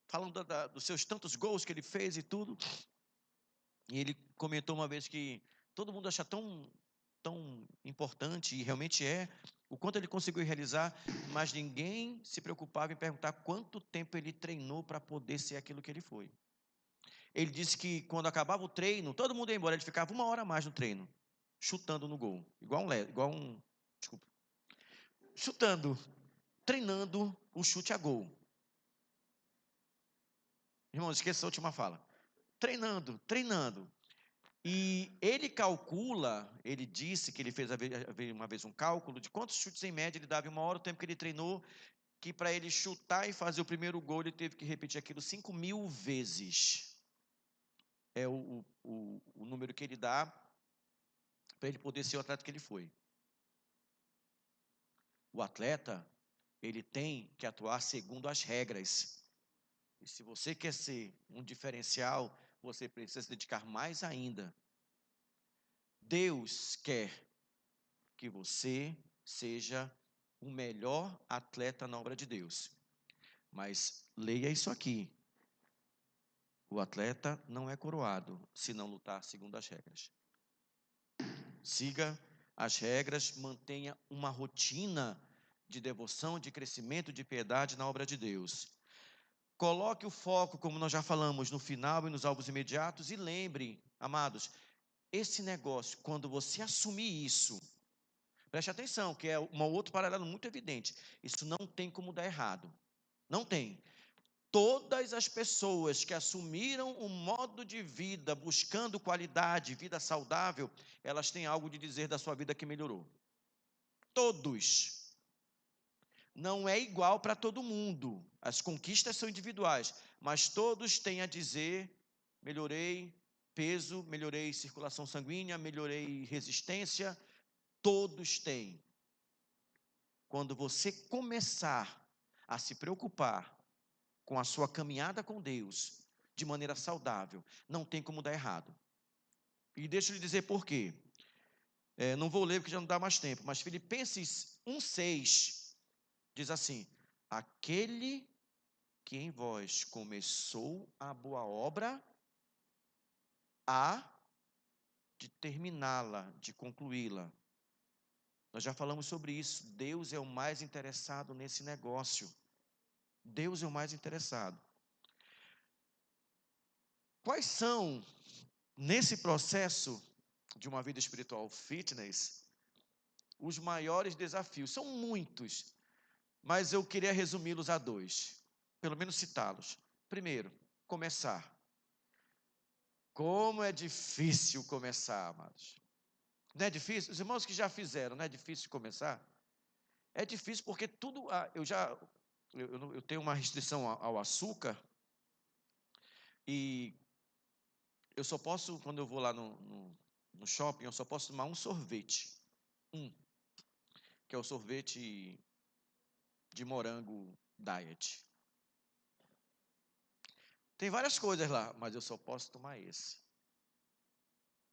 Falando dos seus tantos gols que ele fez e tudo. E ele comentou uma vez que todo mundo acha tão importante, e realmente é, o quanto ele conseguiu realizar, mas ninguém se preocupava em perguntar quanto tempo ele treinou para poder ser aquilo que ele foi. Ele disse que quando acabava o treino, todo mundo ia embora, ele ficava 1 hora a mais no treino, chutando no gol, desculpa, chutando, treinando o chute a gol. Irmãos, esqueça a última fala. Treinando. E ele calcula, ele disse que ele fez uma vez um cálculo de quantos chutes em média ele dava em 1 hora, o tempo que ele treinou, que para ele chutar e fazer o primeiro gol, ele teve que repetir aquilo 5.000 vezes. É o número que ele dá para ele poder ser o atleta que ele foi. O atleta, ele tem que atuar segundo as regras. E se você quer ser um diferencial, você precisa se dedicar mais ainda. Deus quer que você seja o melhor atleta na obra de Deus. Mas leia isso aqui. O atleta não é coroado se não lutar segundo as regras. Siga as regras, mantenha uma rotina de devoção, de crescimento, de piedade na obra de Deus. Coloque o foco, como nós já falamos, no final e nos alvos imediatos, e lembre, amados, esse negócio, quando você assumir isso, Preste atenção, que é um outro paralelo muito evidente. Isso não tem como dar errado. Não tem. Todas as pessoas que assumiram um modo de vida buscando qualidade, vida saudável, elas têm algo de dizer da sua vida que melhorou. Todos. Não é igual para todo mundo. As conquistas são individuais, mas todos têm a dizer: melhorei peso, melhorei circulação sanguínea, melhorei resistência. Todos têm. Quando você começar a se preocupar com a sua caminhada com Deus de maneira saudável, não tem como dar errado. E deixa eu lhe dizer por quê. Não vou ler porque já não dá mais tempo, mas Filipenses 1,6 diz assim: aquele que em vós começou a boa obra, há de terminá-la, de concluí-la. Nós já falamos sobre isso. Deus é o mais interessado nesse negócio. Deus é o mais interessado. Quais são, nesse processo de uma vida espiritual fitness, os maiores desafios? São muitos, mas eu queria resumi-los a 2, pelo menos citá-los. Primeiro, começar. Como é difícil começar, amados. Não é difícil? Os irmãos que já fizeram, não é difícil começar? É difícil porque tudo, eu tenho uma restrição ao açúcar e eu só posso, quando eu vou lá no shopping, eu só posso tomar um sorvete. Que é o sorvete de morango diet. Tem várias coisas lá, mas eu só posso tomar esse.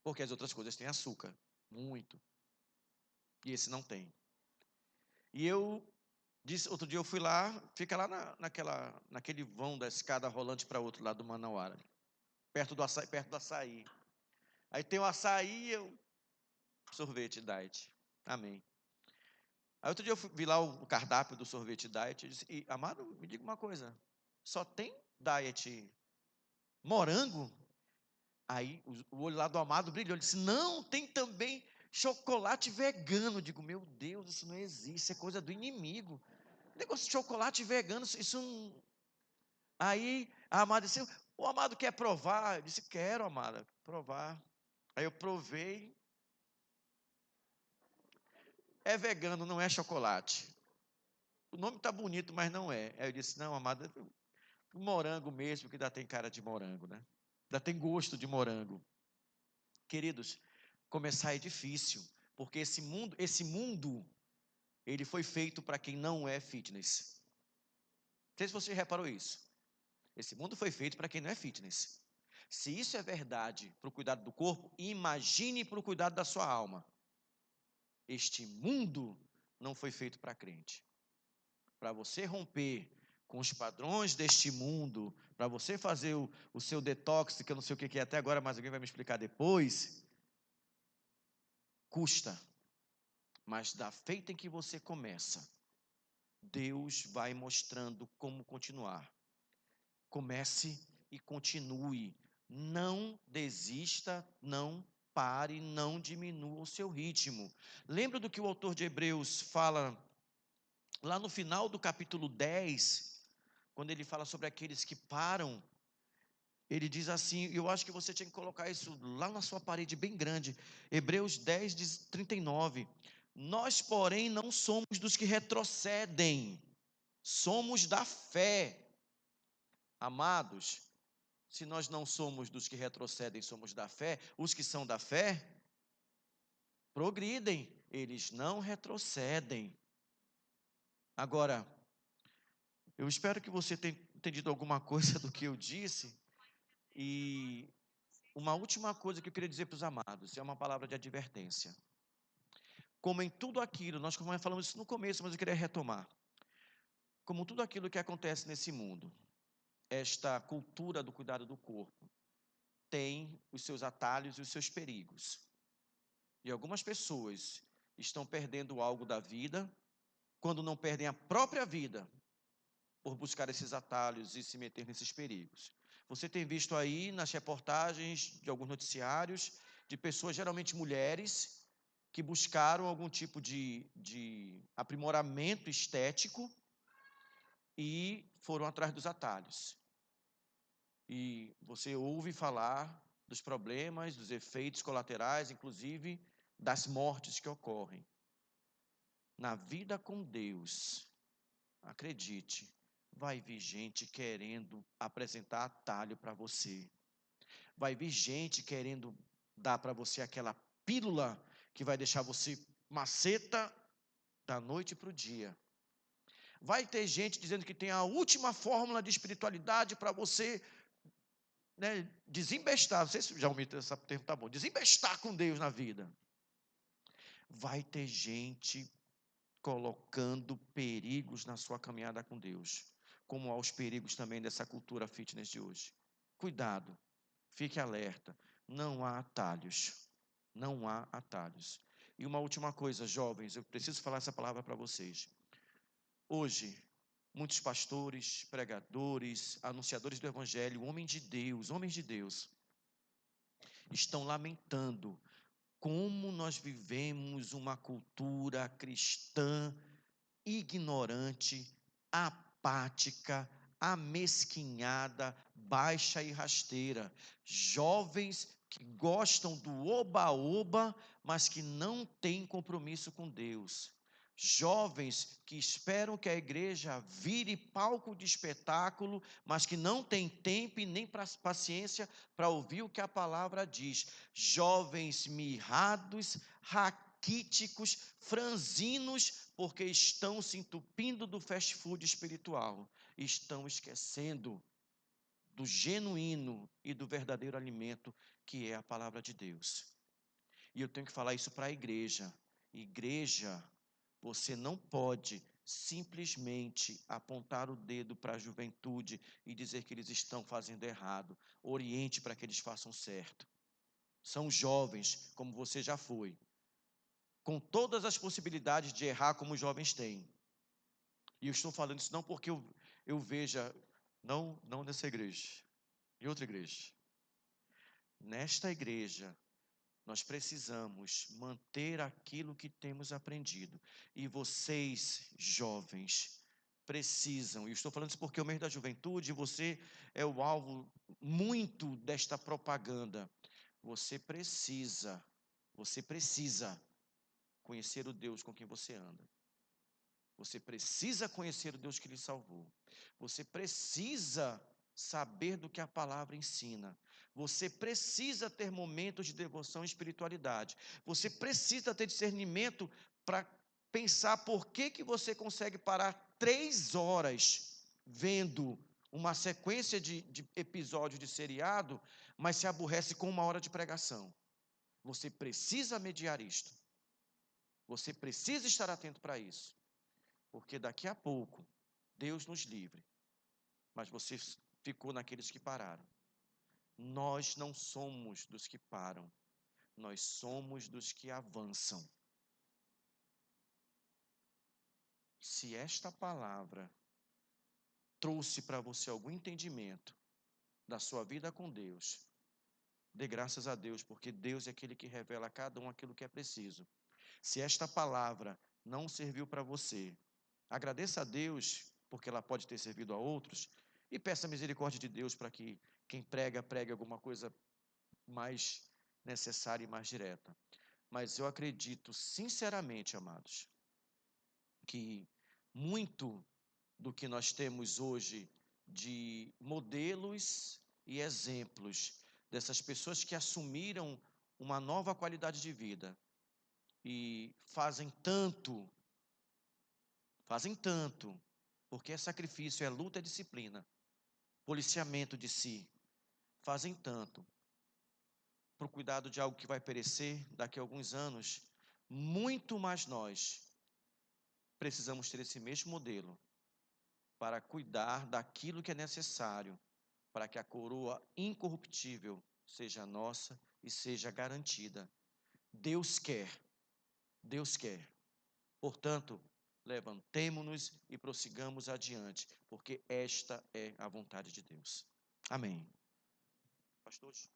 Porque as outras coisas têm açúcar, muito. E esse não tem. E eu disse, outro dia eu fui lá, fica lá naquele vão da escada rolante para outro lado do Manauara, perto do açaí. Aí tem o açaí e eu sorvete diet. Amém. Aí outro dia eu vi lá o cardápio do sorvete diet e disse, amado, me diga uma coisa, só tem diet morango? Aí o olho lá do amado brilhou. Ele disse: não, tem também chocolate vegano. Eu digo: meu Deus, isso não existe, isso é coisa do inimigo. Negócio de chocolate vegano, isso não. Aí a amada disse: o amado quer provar? Eu disse: quero, amada, provar. Aí eu provei. É vegano, não é chocolate. O nome está bonito, mas não é. Aí eu disse: não, amada, morango mesmo, que ainda tem cara de morango, né? Ainda tem gosto de morango. Queridos, começar é difícil, porque esse mundo, ele foi feito para quem não é fitness. Não sei se você reparou isso. Esse mundo foi feito para quem não é fitness. Se isso é verdade para o cuidado do corpo, imagine para o cuidado da sua alma. Este mundo não foi feito para crente. Para você romper com os padrões deste mundo, para você fazer o seu detox, que eu não sei o que é até agora, mas alguém vai me explicar depois, custa. Mas da feita em que você começa, Deus vai mostrando como continuar. Comece e continue. Não desista, não pare, não diminua o seu ritmo. Lembra do que o autor de Hebreus fala lá no final do capítulo 10, quando ele fala sobre aqueles que param? Ele diz assim, eu acho que você tinha que colocar isso lá na sua parede bem grande. Hebreus 10, 39. Nós, porém, não somos dos que retrocedem, somos da fé. Amados, se nós não somos dos que retrocedem, somos da fé, os que são da fé, progridem, eles não retrocedem. Agora, eu espero que você tenha entendido alguma coisa do que eu disse, e uma última coisa que eu queria dizer para os amados, é uma palavra de advertência. Como em tudo aquilo, nós falamos isso no começo, mas eu queria retomar. Como tudo aquilo que acontece nesse mundo, esta cultura do cuidado do corpo tem os seus atalhos e os seus perigos. E algumas pessoas estão perdendo algo da vida, quando não perdem a própria vida, por buscar esses atalhos e se meter nesses perigos. Você tem visto aí nas reportagens de alguns noticiários, de pessoas, geralmente mulheres, que buscaram algum tipo de aprimoramento estético e foram atrás dos atalhos. E você ouve falar dos problemas, dos efeitos colaterais, inclusive das mortes que ocorrem. Na vida com Deus, acredite, vai vir gente querendo apresentar atalho para você. Vai vir gente querendo dar para você aquela pílula que vai deixar você maceta da noite para o dia. Vai ter gente dizendo que tem a última fórmula de espiritualidade para você, né, desembestar. Não sei se já ouviu esse termo, tá bom. Desembestar com Deus na vida. Vai ter gente colocando perigos na sua caminhada com Deus, como aos perigos também dessa cultura fitness de hoje. Cuidado, fique alerta, não há atalhos, não há atalhos. E uma última coisa, jovens, eu preciso falar essa palavra para vocês. Hoje, muitos pastores, pregadores, anunciadores do evangelho, homens de Deus, estão lamentando como nós vivemos uma cultura cristã ignorante, apática, amesquinhada, baixa e rasteira. Jovens que gostam do oba-oba, mas que não têm compromisso com Deus. Jovens que esperam que a igreja vire palco de espetáculo, mas que não têm tempo e nem paciência para ouvir o que a palavra diz. Jovens mirrados, raquíticos, franzinos, porque estão se entupindo do fast food espiritual. Estão esquecendo do genuíno e do verdadeiro alimento, que é a palavra de Deus. E eu tenho que falar isso para a igreja. Igreja, você não pode simplesmente apontar o dedo para a juventude e dizer que eles estão fazendo errado. Oriente para que eles façam certo. São jovens, como você já foi, com todas as possibilidades de errar como os jovens têm. E eu estou falando isso não porque eu veja, não nessa igreja, em outra igreja. Nesta igreja, nós precisamos manter aquilo que temos aprendido. E vocês, jovens, precisam, e eu estou falando isso porque o mês da juventude, você é o alvo muito desta propaganda. Você precisa conhecer o Deus com quem você anda. Você precisa conhecer o Deus que lhe salvou. Você precisa saber do que a palavra ensina. Você precisa ter momentos de devoção e espiritualidade. Você precisa ter discernimento para pensar por que você consegue parar 3 horas vendo uma sequência de episódios de seriado, mas se aborrece com 1 hora de pregação. Você precisa mediar isto. Você precisa estar atento para isso. Porque daqui a pouco, Deus nos livre, mas você ficou naqueles que pararam. Nós não somos dos que param, nós somos dos que avançam. Se esta palavra trouxe para você algum entendimento da sua vida com Deus, dê graças a Deus, porque Deus é aquele que revela a cada um aquilo que é preciso. Se esta palavra não serviu para você, agradeça a Deus, porque ela pode ter servido a outros, e peça a misericórdia de Deus para que quem prega, pregue alguma coisa mais necessária e mais direta. Mas eu acredito sinceramente, amados, que muito do que nós temos hoje de modelos e exemplos dessas pessoas que assumiram uma nova qualidade de vida e fazem tanto, porque é sacrifício, é luta, é disciplina, policiamento de si, fazem tanto para o cuidado de algo que vai perecer daqui a alguns anos, muito mais nós precisamos ter esse mesmo modelo para cuidar daquilo que é necessário para que a coroa incorruptível seja nossa e seja garantida. Deus quer, Deus quer. Portanto, levantemo-nos e prossigamos adiante, porque esta é a vontade de Deus. Amém. Pastores.